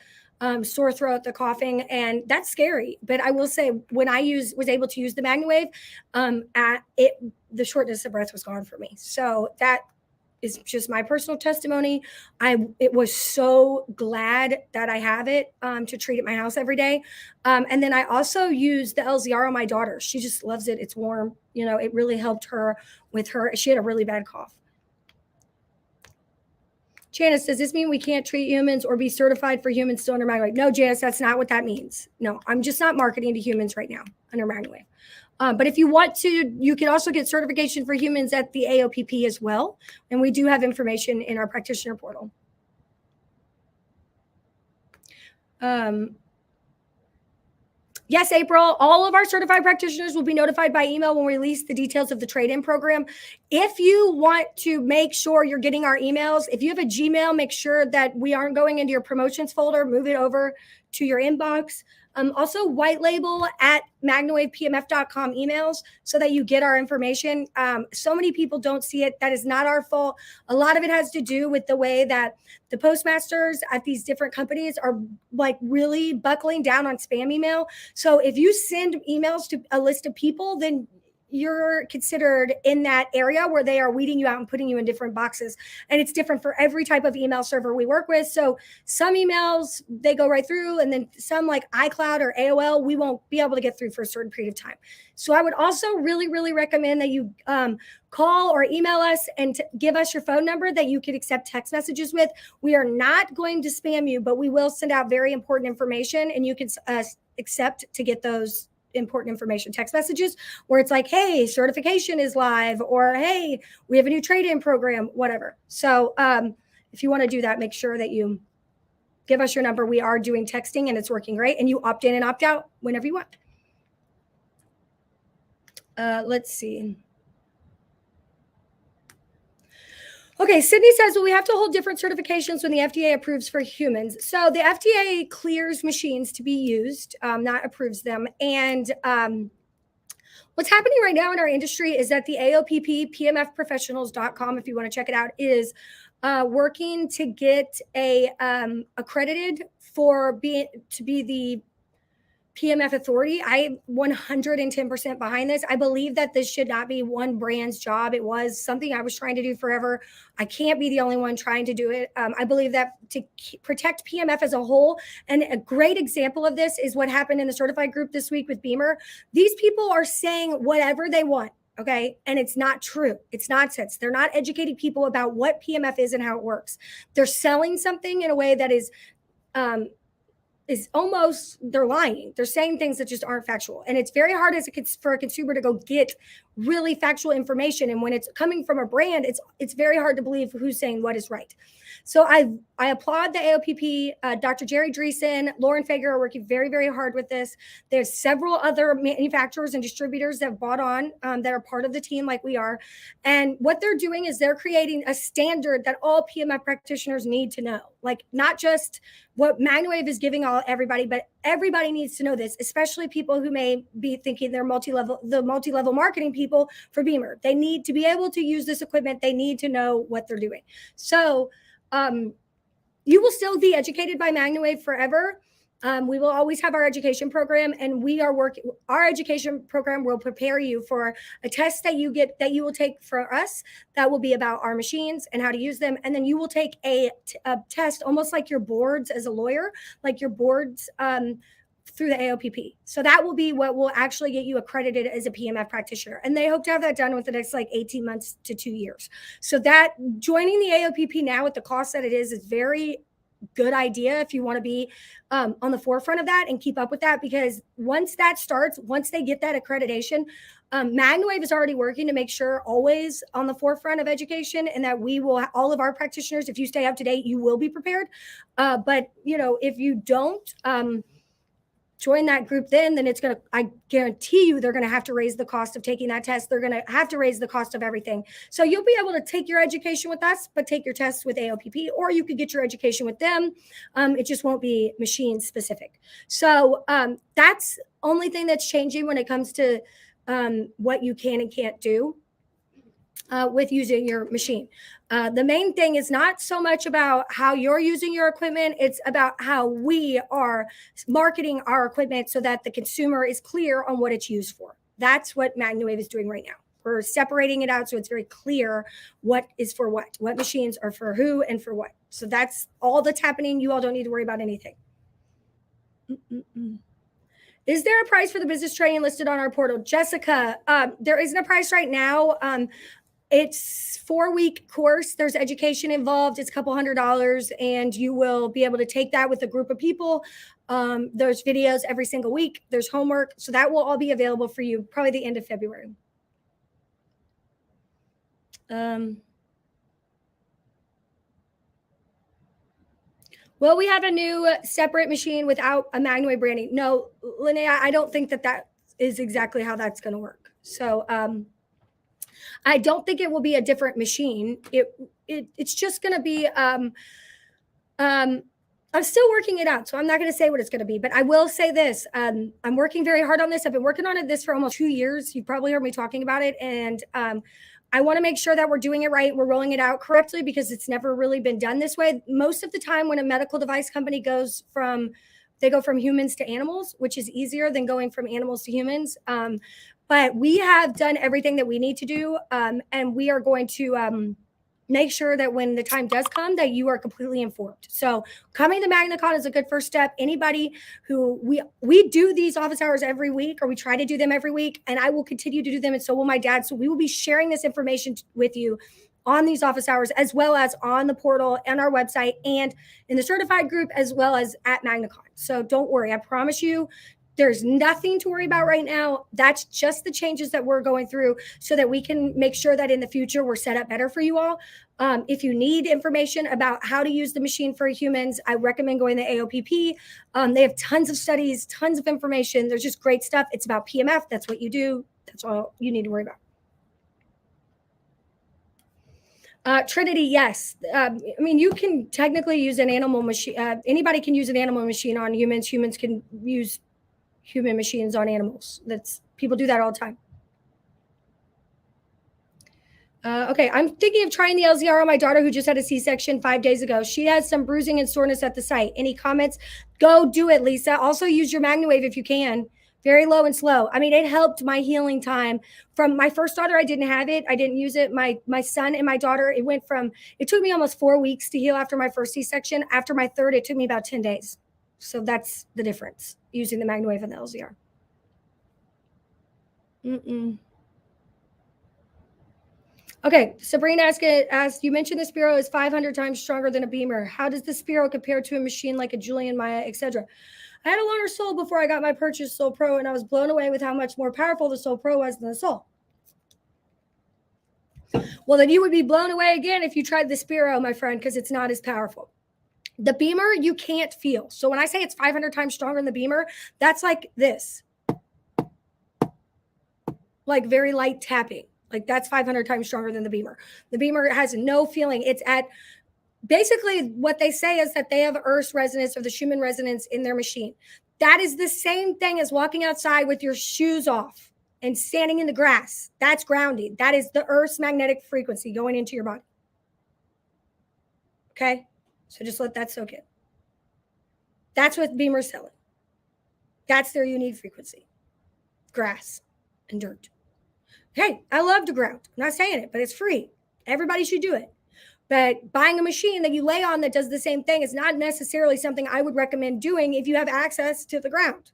sore throat, the coughing, and that's scary. But I will say, when I was able to use the MagnaWave, the shortness of breath was gone for me. So that is just my personal testimony. It was so glad that I have it to treat at my house every day. And then I also use the LZR on my daughter. She just loves it. It's warm. It really helped her she had a really bad cough. Janice, does this mean we can't treat humans or be certified for humans still under MagnaWave? No, Janice, that's not what that means. No, I'm just not marketing to humans right now under MagnaWave. But if you want to, you can also get certification for humans at the AOPP as well. And we do have information in our Practitioner Portal. Yes, April, all of our certified practitioners will be notified by email when we release the details of the trade-in program. If you want to make sure you're getting our emails, if you have a Gmail, make sure that we aren't going into your promotions folder, move it over to your inbox. Also, white label at MagnaWavePMF.com emails so that you get our information. So many people don't see it. That is not our fault. A lot of it has to do with the way that the postmasters at these different companies are really buckling down on spam email. So if you send emails to a list of people, then you're considered in that area where they are weeding you out and putting you in different boxes. And it's different for every type of email server we work with. So some emails, they go right through. And then some like iCloud or AOL, we won't be able to get through for a certain period of time. So I would also really, really recommend that you call or email us and give us your phone number that you could accept text messages with. We are not going to spam you, but we will send out very important information, and you can accept to get those important information text messages where it's like, hey, certification is live, or hey, we have a new trade-in program, whatever. So if you want to do that, make sure that you give us your number. We are doing texting and it's working great. And you opt in and opt out whenever you want. Let's see. Okay, Sydney says, well, we have to hold different certifications when the FDA approves for humans. So the FDA clears machines to be used, not approves them. And what's happening right now in our industry is that the AOPP, PMFprofessionals.com, if you want to check it out, is working to get a accredited to be the PMF authority. I 110% behind this. I believe that this should not be one brand's job. It was something I was trying to do forever. I can't be the only one trying to do it. I believe that to protect PMF as a whole, and a great example of this is what happened in the certified group this week with Beamer. These people are saying whatever they want. Okay. And it's not true. It's nonsense. They're not educating people about what PMF is and how it works. They're selling something in a way that is almost, they're lying. They're saying things that just aren't factual. And it's very hard for a consumer to go get really factual information. And when it's coming from a brand, it's very hard to believe who's saying what is right. So I applaud the AOPP, Dr. Jerry Dreesen, Lauren Fager are working very, very hard with this. There's several other manufacturers and distributors that have bought on that are part of the team like we are. And what they're doing is they're creating a standard that all PMF practitioners need to know. Like not just what MagnaWave is giving everybody, but everybody needs to know this, especially people who may be thinking they're multi-level marketing people for Beamer. They need to be able to use this equipment. They need to know what they're doing. So you will still be educated by MagnaWave forever. We will always have our education program, and we are working. Our education program will prepare you for a test that you will take for us. That will be about our machines and how to use them, and then you will take a test, almost like your boards as a lawyer, like your boards through the AOPP. So that will be what will actually get you accredited as a PMF practitioner, and they hope to have that done within the next 18 months to 2 years. So that joining the AOPP now with the cost that it is very good idea if you want to be on the forefront of that and keep up with that, because once that starts, once they get that accreditation, MagnaWave is already working to make sure always on the forefront of education, and that we will, all of our practitioners, if you stay up to date, you will be prepared. But if you don't join that group, then I guarantee you they're going to have to raise the cost of taking that test. They're going to have to raise the cost of everything. So you'll be able to take your education with us, but take your tests with AOPP, or you could get your education with them. It just won't be machine specific. So that's only thing that's changing when it comes to what you can and can't do with using your machine. The main thing is not so much about how you're using your equipment. It's about how we are marketing our equipment so that the consumer is clear on what it's used for. That's what MagnaWave is doing right now. We're separating it out so it's very clear what is for what machines are for who and for what. So that's all that's happening. You all don't need to worry about anything. Is there a price for the business training listed on our portal? Jessica, there isn't a price right now. It's 4-week course. There's education involved. It's a couple $100, and you will be able to take that with a group of people. There's videos every single week. There's homework. So that will all be available for you probably the end of February. Will we have a new separate machine without a MagnaWave branding? No, Linnea, I don't think that is exactly how that's going to work. So, I don't think it will be a different machine. It's just going to be, I'm still working it out, so I'm not going to say what it's going to be, but I will say this. I'm working very hard on this. I've been working on this for almost 2 years. You probably heard me talking about it. And I want to make sure that we're doing it right. We're rolling it out correctly, because it's never really been done this way. Most of the time when a medical device company go from humans to animals, which is easier than going from animals to humans. But we have done everything that we need to do, and we are going to make sure that when the time does come, that you are completely informed. So coming to MagnaCon is a good first step. Anybody who we do these office hours every week, or we try to do them every week, and I will continue to do them, and so will my dad. So we will be sharing this information with you on these office hours, as well as on the portal and our website, and in the certified group, as well as at MagnaCon. So don't worry. I promise you, There's nothing to worry about right now. That's just the changes that we're going through so that we can make sure that in the future we're set up better for you all. If you need information about how to use the machine for humans, I recommend going to AOPP. They have tons of studies, tons of information. There's just great stuff. It's about PMF. That's what you do. That's all you need to worry about. Trinity, yes. I mean, you can technically use an animal machine. Anybody can use an animal machine on humans. Humans can use human machines on animals. People do that all the time. Okay, I'm thinking of trying the LZR on my daughter who just had a C-section 5 days ago. She has some bruising and soreness at the site. Any comments? Go do it, Lisa. Also use your MagnaWave if you can. Very low and slow. I mean, it helped my healing time. From my first daughter, I didn't have it. I didn't use it. My son and my daughter, it took me almost 4 weeks to heal after my first C-section. After my third, it took me about 10 days. So that's the difference using the MagnaWave and the LZR. Okay, Sabrina asked, you mentioned the Spiro is 500 times stronger than a Beamer. How does the Spiro compare to a machine like a Julian, Maya, etc.? I had a longer Soul before I got my purchase Soul Pro, and I was blown away with how much more powerful the Soul Pro was than the Soul. Well, then you would be blown away again if you tried the Spiro, my friend, because it's not as powerful. The Beamer, you can't feel. So when I say it's 500 times stronger than the Beamer, that's like this. Like very light tapping. Like that's 500 times stronger than the Beamer. The Beamer has no feeling. It's at basically what they say is that they have Earth's resonance or the Schumann resonance in their machine. That is the same thing as walking outside with your shoes off and standing in the grass. That's grounding. That is the Earth's magnetic frequency going into your body. Okay? So just let that soak in. That's what Beamer's selling. That's their unique frequency. Grass and dirt. Hey, I love to ground. I'm not saying it, but it's free. Everybody should do it. But buying a machine that you lay on that does the same thing is not necessarily something I would recommend doing if you have access to the ground.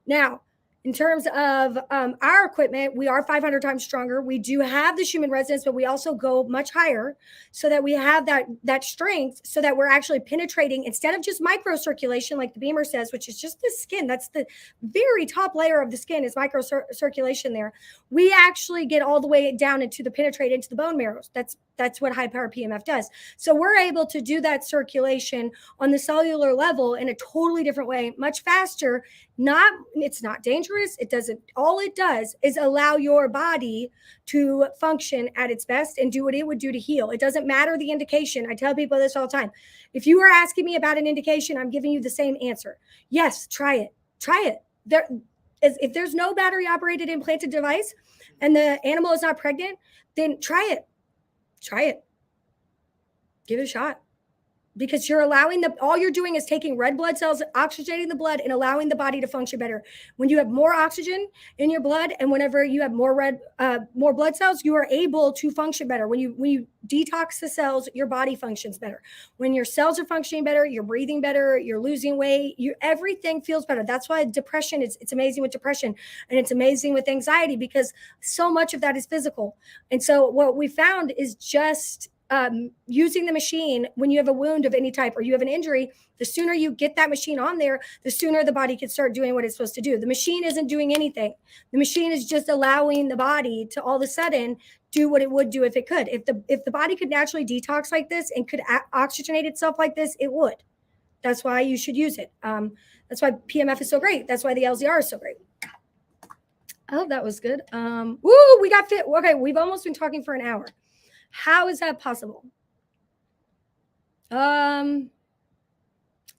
Now, in terms of our equipment, we are 500 times stronger. We do have the Schumann resonance, but we also go much higher so that we have that strength so that we're actually penetrating instead of just microcirculation like the Beamer says, which is just the skin. That's the very top layer of the skin is microcirculation there. We actually get all the way down into the penetrate into the bone marrows. That's what high power PMF does. So we're able to do that circulation on the cellular level in a totally different way, much faster. It's not dangerous. All it does is allow your body to function at its best and do what it would do to heal. It doesn't matter the indication. I tell people this all the time. If you are asking me about an indication, I'm giving you the same answer. Yes, try it. Try it. If there's no battery operated implanted device and the animal is not pregnant, then try it. Try it. Give it a shot. Because you're allowing all you're doing is taking red blood cells, oxygenating the blood, and allowing the body to function better. When you have more oxygen in your blood, and whenever you have more blood cells, you are able to function better. When you detox the cells, your body functions better. When your cells are functioning better, you're breathing better, you're losing weight, everything feels better. That's why depression it's amazing with depression, and it's amazing with anxiety because so much of that is physical. And so what we found is just using the machine when you have a wound of any type or you have an injury, the sooner you get that machine on there, the sooner the body can start doing what it's supposed to do. The machine isn't doing anything. The machine is just allowing the body to all of a sudden do what it would do if it could. If the body could naturally detox like this and could oxygenate itself like this, it would. That's why you should use it. That's why PMF is so great. That's why the LZR is so great. I hope that was good. Woo, we got fit. Okay, we've almost been talking for an hour. How is that possible? Does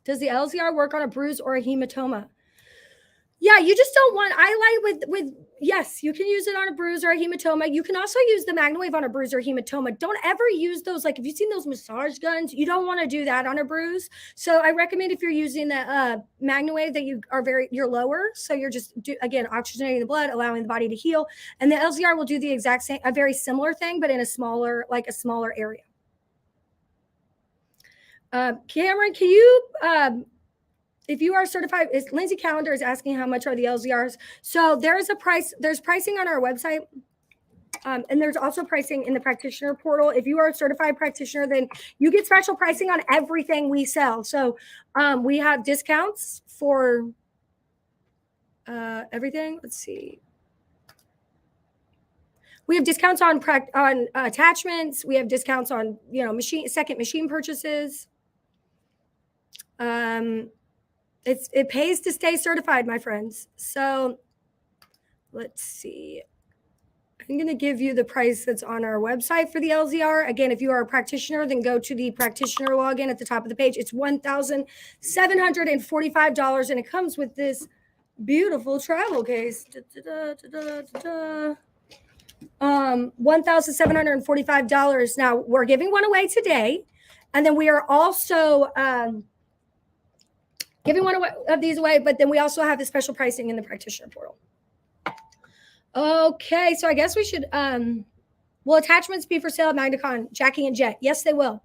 the LZR work on a bruise or a hematoma? Yeah, you just don't want, I like with yes, you can use it on a bruise or a hematoma. You can also use the MagnaWave on a bruise or hematoma. Don't ever use those, like if you've seen those massage guns, you don't want to do that on a bruise. So I recommend if you're using the MagnaWave that you're lower. So you're just, again, oxygenating the blood, allowing the body to heal. And the LZR will do the exact same, a very similar thing, but in a smaller area. Cameron, can you, if you are certified, Lindsay Calendar is asking how much are the LZRs. So there's pricing on our website. And there's also pricing in the Practitioner Portal. If you are a certified practitioner, then you get special pricing on everything we sell. So we have discounts for everything. Let's see. We have discounts on attachments. We have discounts on, second machine purchases. It pays to stay certified, my friends. So let's see. I'm going to give you the price that's on our website for the LZR. Again, if you are a practitioner, then go to the practitioner login at the top of the page. It's $1,745, and it comes with this beautiful travel case. $1,745. Now, we're giving one away today, and then we are also giving one of these away, but then we also have the special pricing in the Practitioner Portal. Okay, so I guess we should, will attachments be for sale at MagnaCon, Jackie and Jet? Yes, they will.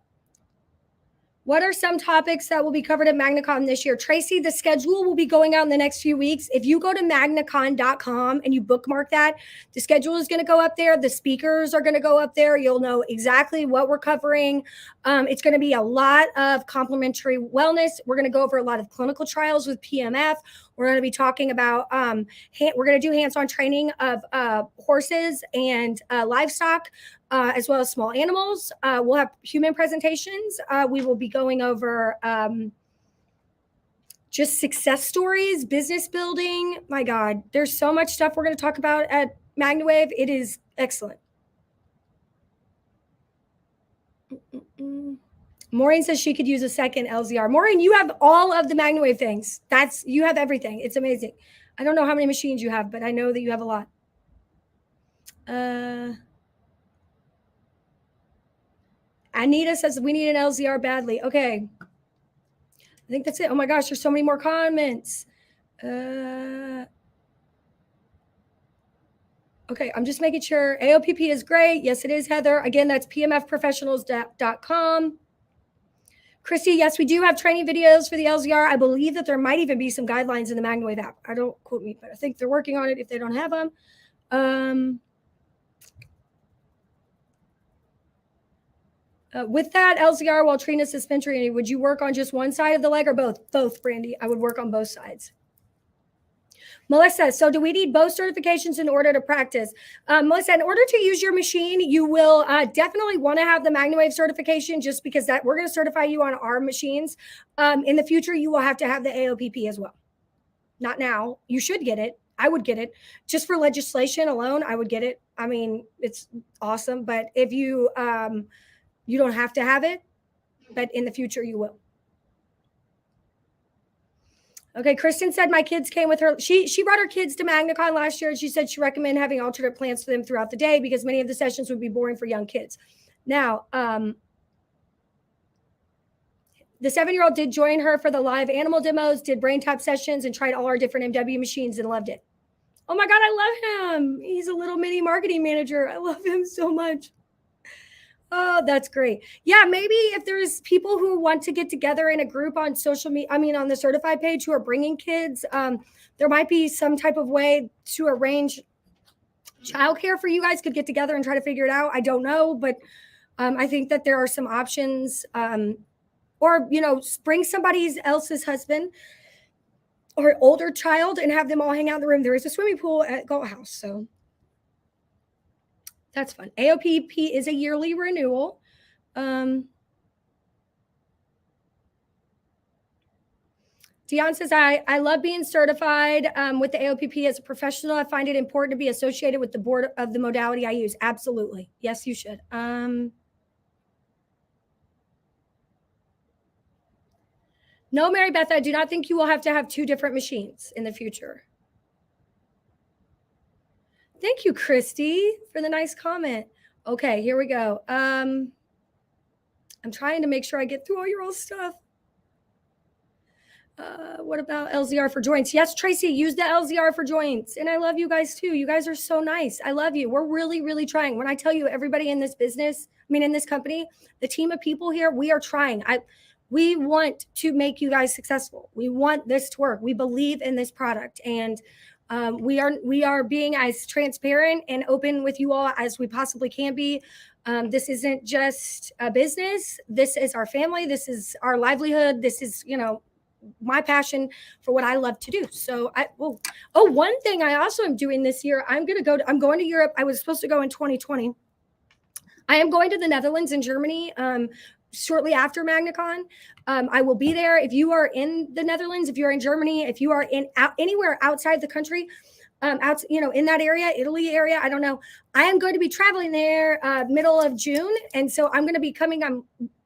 What are some topics that will be covered at MagnaCon this year? Tracy, the schedule will be going out in the next few weeks. If you go to magnacon.com and you bookmark that, the schedule is going to go up there. The speakers are going to go up there. You'll know exactly what we're covering. It's going to be a lot of complementary wellness. We're going to go over a lot of clinical trials with PMF. We're going to be talking about, we're going to do hands-on training of horses and livestock, as well as small animals. We'll have human presentations. We will be going over just success stories, business building. My God, there's so much stuff we're going to talk about at MagnaWave. It is excellent. Maureen says she could use a second LZR. Maureen, you have all of the MagnaWave things. You have everything. It's amazing. I don't know how many machines you have, but I know that you have a lot. Anita says we need an LZR badly. Okay. I think that's it. Oh my gosh, there's so many more comments. Okay, I'm just making sure. AOPP is great. Yes, it is, Heather. Again, that's pmfprofessionals.com. Christy, yes, we do have training videos for the LZR. I believe that there might even be some guidelines in the MagnaWave app. I don't quote me, but I think they're working on it if they don't have them. With that LZR while treating a suspensory, would you work on just one side of the leg or both? Both, Brandy. I would work on both sides. Melissa, so do we need both certifications in order to practice? Melissa, in order to use your machine, you will definitely want to have the MagnaWave certification, just because that we're going to certify you on our machines. In the future, you will have to have the AOPP as well. Not now. You should get it. I would get it. Just for legislation alone, I would get it. I mean, it's awesome. But if you you don't have to have it, but in the future you will. Okay, Kristen said my kids came with her. She brought her kids to MagnaCon last year, and she said she recommended having alternate plans for them throughout the day because many of the sessions would be boring for young kids. Now, the 7-year-old did join her for the live animal demos, did brain tap sessions, and tried all our different MW machines and loved it. Oh my God, I love him. He's a little mini marketing manager. I love him so much. Oh, that's great. Yeah, maybe if there's people who want to get together in a group on social media, on the certified page, who are bringing kids, there might be some type of way to arrange childcare for you guys could get together and try to figure it out. I don't know, but I think that there are some options. Or, bring somebody else's husband or older child and have them all hang out in the room. There is a swimming pool at Goat House, so that's fun. AOPP is a yearly renewal. Dion says, I love being certified with the AOPP as a professional. I find it important to be associated with the board of the modality I use. Absolutely. Yes, you should. No, Mary Beth, I do not think you will have to have 2 different machines in the future. Thank you, Christy, for the nice comment. Okay, here we go. I'm trying to make sure I get through all your old stuff. What about LZR for joints? Yes, Tracy, use the LZR for joints. And I love you guys too. You guys are so nice. I love you. We're really, really trying. When I tell you everybody in this business, in this company, the team of people here, we are trying. We want to make you guys successful. We want this to work. We believe in this product, and we are being as transparent and open with you all as we possibly can be. This isn't just a business. This is our family. This is our livelihood. This is, my passion for what I love to do. So one thing I also am doing this year, I'm going to Europe. I was supposed to go in 2020. I am going to the Netherlands and Germany shortly after MagnaCon. I will be there. If you are in the Netherlands, if you're in Germany, if you are anywhere outside the country, in that area, Italy area, I don't know. I am going to be traveling there middle of June. And so I'm going to be coming. I'm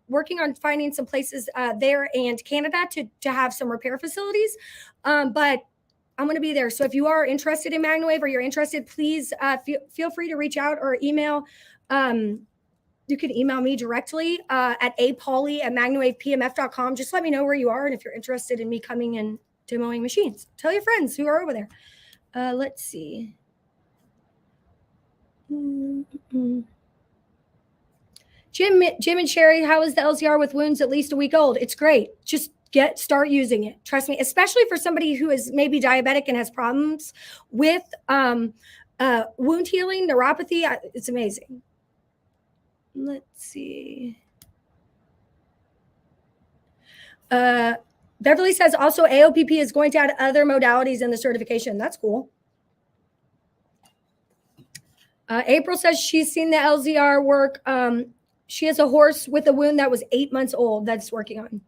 working on finding some places there and Canada to have some repair facilities. But I'm going to be there. So if you are interested in MagnaWave or you're interested, please feel free to reach out or email. You can email me directly at apaulley@magnawavepmf.com. Just let me know where you are and if you're interested in me coming and demoing machines. Tell your friends who are over there. Let's see. Jim and Sherry, how is the LZR with wounds at least a week old? It's great. Just start using it. Trust me, especially for somebody who is maybe diabetic and has problems with wound healing, neuropathy. It's amazing. Let's see. Beverly says also AOPP is going to add other modalities in the certification. That's cool. April says she's seen the LZR work. She has a horse with a wound that was 8 months old that's working on.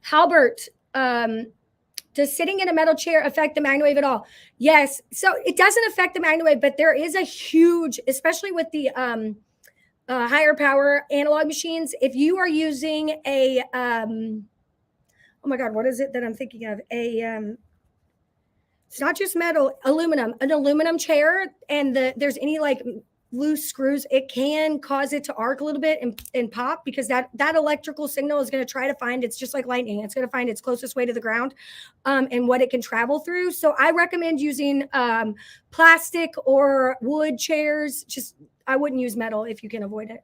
Halbert, does sitting in a metal chair affect the MagnaWave at all? Yes. So it doesn't affect the MagnaWave, but there is a huge, especially with the higher power analog machines. If you are using a, oh my God, what is it that I'm thinking of? It's not just metal, an aluminum chair, and there's any like loose screws, it can cause it to arc a little bit and pop, because that electrical signal is going to try to find, it's just like lightning, it's going to find its closest way to the ground and what it can travel through. So I recommend using plastic or wood chairs. Just, I wouldn't use metal if you can avoid it.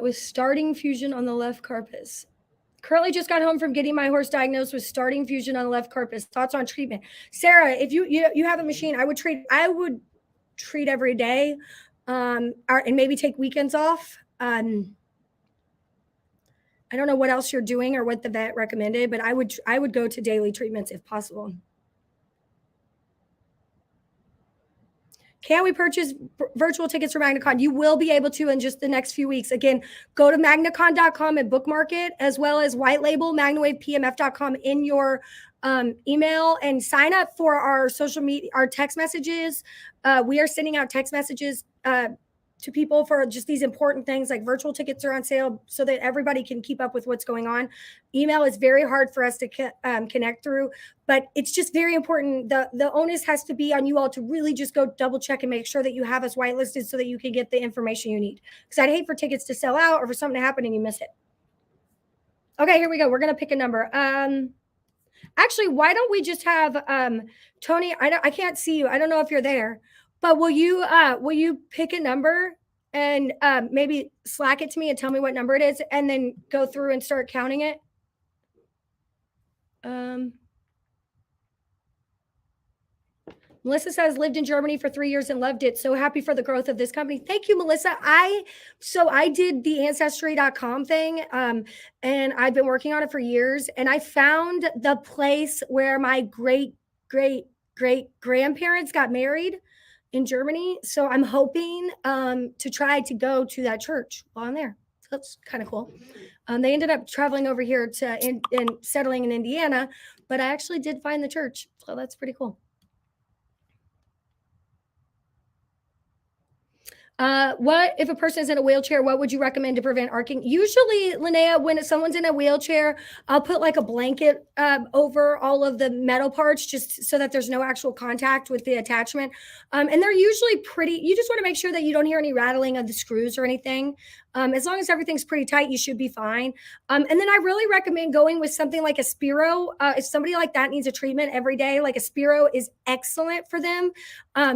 With starting fusion on the left carpus. Currently just got home from getting my horse diagnosed with starting fusion on the left carpus. Thoughts on treatment? Sarah, if you have a machine, I would treat every day, and maybe take weekends off. I don't know what else you're doing or what the vet recommended, but I would go to daily treatments if possible. Can we purchase virtual tickets for MagnaCon? You will be able to in just the next few weeks. Again, go to magnacon.com and bookmark it, as well as white label magnawavepmf.com in your email, and sign up for our social media, our text messages. We are sending out text messages to people for just these important things, like virtual tickets are on sale so that everybody can keep up with what's going on. Email is very hard for us to connect through, but it's just very important. The onus has to be on you all to really just go double check and make sure that you have us whitelisted so that you can get the information you need. Because I'd hate for tickets to sell out or for something to happen and you miss it. Okay, here we go. We're going to pick a number. Actually, why don't we just have Tony? I can't see you. I don't know if you're there. But will you pick a number and maybe Slack it to me and tell me what number it is, and then go through and start counting it? Melissa says, lived in Germany for 3 years and loved it. So happy for the growth of this company. Thank you, Melissa. I did the ancestry.com thing, and I've been working on it for years. And I found the place where my great grandparents got married in Germany. So I'm hoping to try to go to that church while I'm there. So that's kind of cool. They ended up traveling over here and settling in Indiana, but I actually did find the church. So that's pretty cool. What if a person is in a wheelchair? What would you recommend to prevent arcing? Usually, Linnea, when someone's in a wheelchair, I'll put like a blanket over all of the metal parts, just so that there's no actual contact with the attachment. And they're usually pretty. You just want to make sure that you don't hear any rattling of the screws or anything. As long as everything's pretty tight, you should be fine. And then I really recommend going with something like a Spiro. If somebody like that needs a treatment every day, like a Spiro is excellent for them,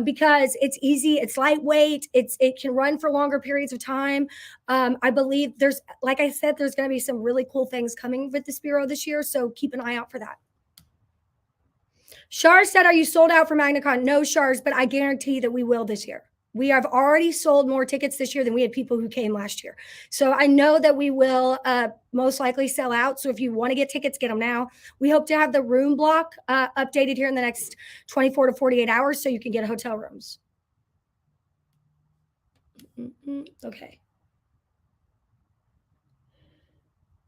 because it's easy, it's lightweight, it can run for longer periods of time. I believe like I said, there's going to be some really cool things coming with the Spiro this year, so keep an eye out for that. Shar said, are you sold out for MagnaCon? No, Shars, but I guarantee that we will this year. We have already sold more tickets this year than we had people who came last year. So I know that we will most likely sell out. So if you want to get tickets, get them now. We hope to have the room block updated here in the next 24 to 48 hours so you can get hotel rooms. Okay.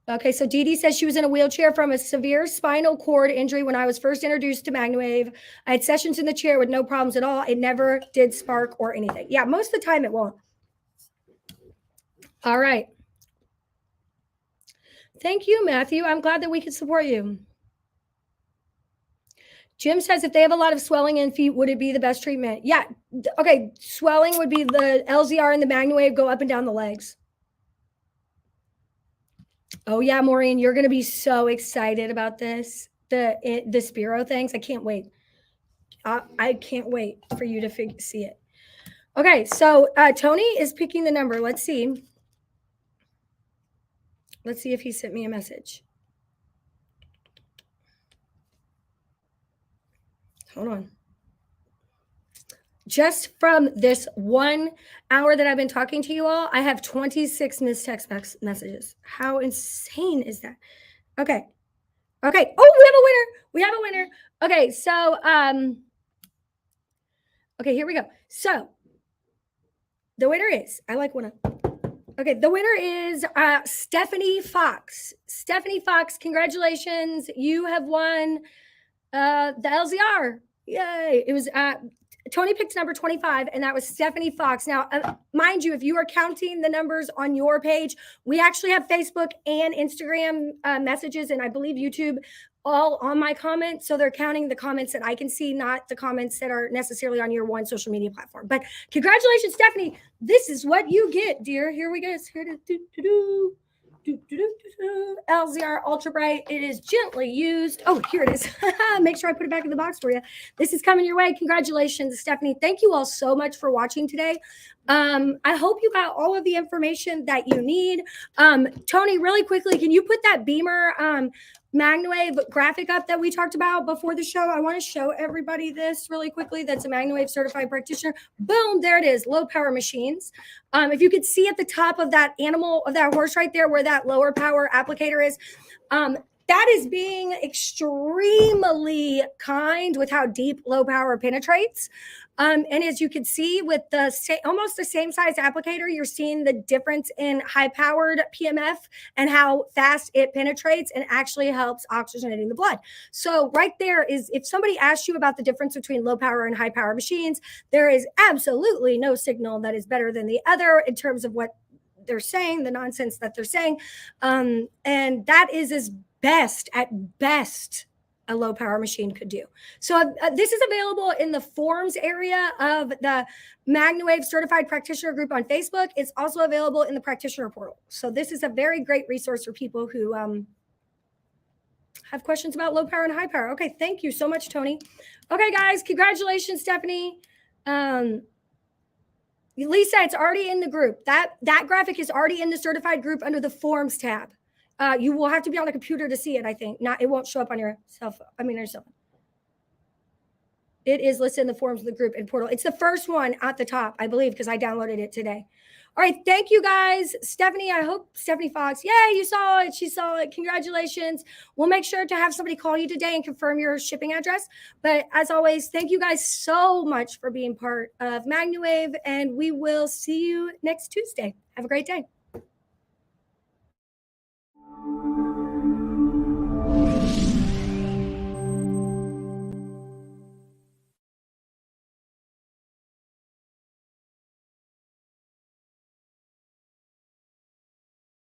Okay, so Dee Dee says she was in a wheelchair from a severe spinal cord injury when I was first introduced to MagnaWave. I had sessions in the chair with no problems at all. It never did spark or anything. Yeah, most of the time it won't. All right. Thank you, Matthew. I'm glad that we could support you. Jim says if they have a lot of swelling in feet, would it be the best treatment? Yeah. Okay, swelling would be the LZR and the MagnaWave go up and down the legs. Oh yeah, Maureen, you're going to be so excited about this. The Spiro things. I can't wait. I can't wait for you to see it. Okay, so Tony is picking the number. Let's see. Let's see if he sent me a message. Hold on. Just from this 1 hour that I've been talking to you all, I have 26 missed text messages. How insane is that? Okay. Okay. Oh, we have a winner. We have a winner. Okay. So, okay, here we go. So the winner is, I like one. Okay. The winner is Stephanie Fox. Stephanie Fox, congratulations. You have won the LZR. Yay. It was Tony picked number 25, and that was Stephanie Fox. Now, mind you, if you are counting the numbers on your page, we actually have Facebook and Instagram messages, and I believe YouTube all on my comments. So they're counting the comments that I can see, not the comments that are necessarily on your one social media platform. But congratulations, Stephanie. This is what you get, dear. Here we go. LZR Ultra Bright. It is gently used. Oh, here it is. Make sure I put it back in the box for you. This is coming your way. Congratulations, Stephanie. Thank you all so much for watching today. I hope you got all of the information that you need. Tony, really quickly, can you put that Beamer MagnaWave graphic up that we talked about before the show? I want to show everybody this really quickly. That's a MagnaWave certified practitioner. Boom, there it is. Low power machines. If you could see at the top of that animal, of that horse right there, where that lower power applicator is, that is being extremely kind with how deep low power penetrates. And as you can see with the almost the same size applicator, you're seeing the difference in high powered PMF and how fast it penetrates and actually helps oxygenating the blood. So right there is, if somebody asks you about the difference between low power and high power machines, there is absolutely no signal that is better than the other in terms of what they're saying, the nonsense that they're saying. And that is as best a low power machine could do. So this is available in the forums area of the MagnaWave Certified Practitioner group on Facebook. It's also available in the Practitioner Portal. So this is a very great resource for people who have questions about low power and high power. Okay, thank you so much, Tony. Okay, guys, congratulations, Stephanie. Lisa, it's already in the group. That graphic is already in the certified group under the forums tab. You will have to be on a computer to see it, I think. It won't show up on your cell phone. On your cell phone. It is listed in the forums of the group and portal. It's the first one at the top, I believe, because I downloaded it today. All right, thank you guys. Stephanie, I hope Stephanie Fox, yay, you saw it. She saw it. Congratulations. We'll make sure to have somebody call you today and confirm your shipping address. But as always, thank you guys so much for being part of MagnaWave, and we will see you next Tuesday. Have a great day.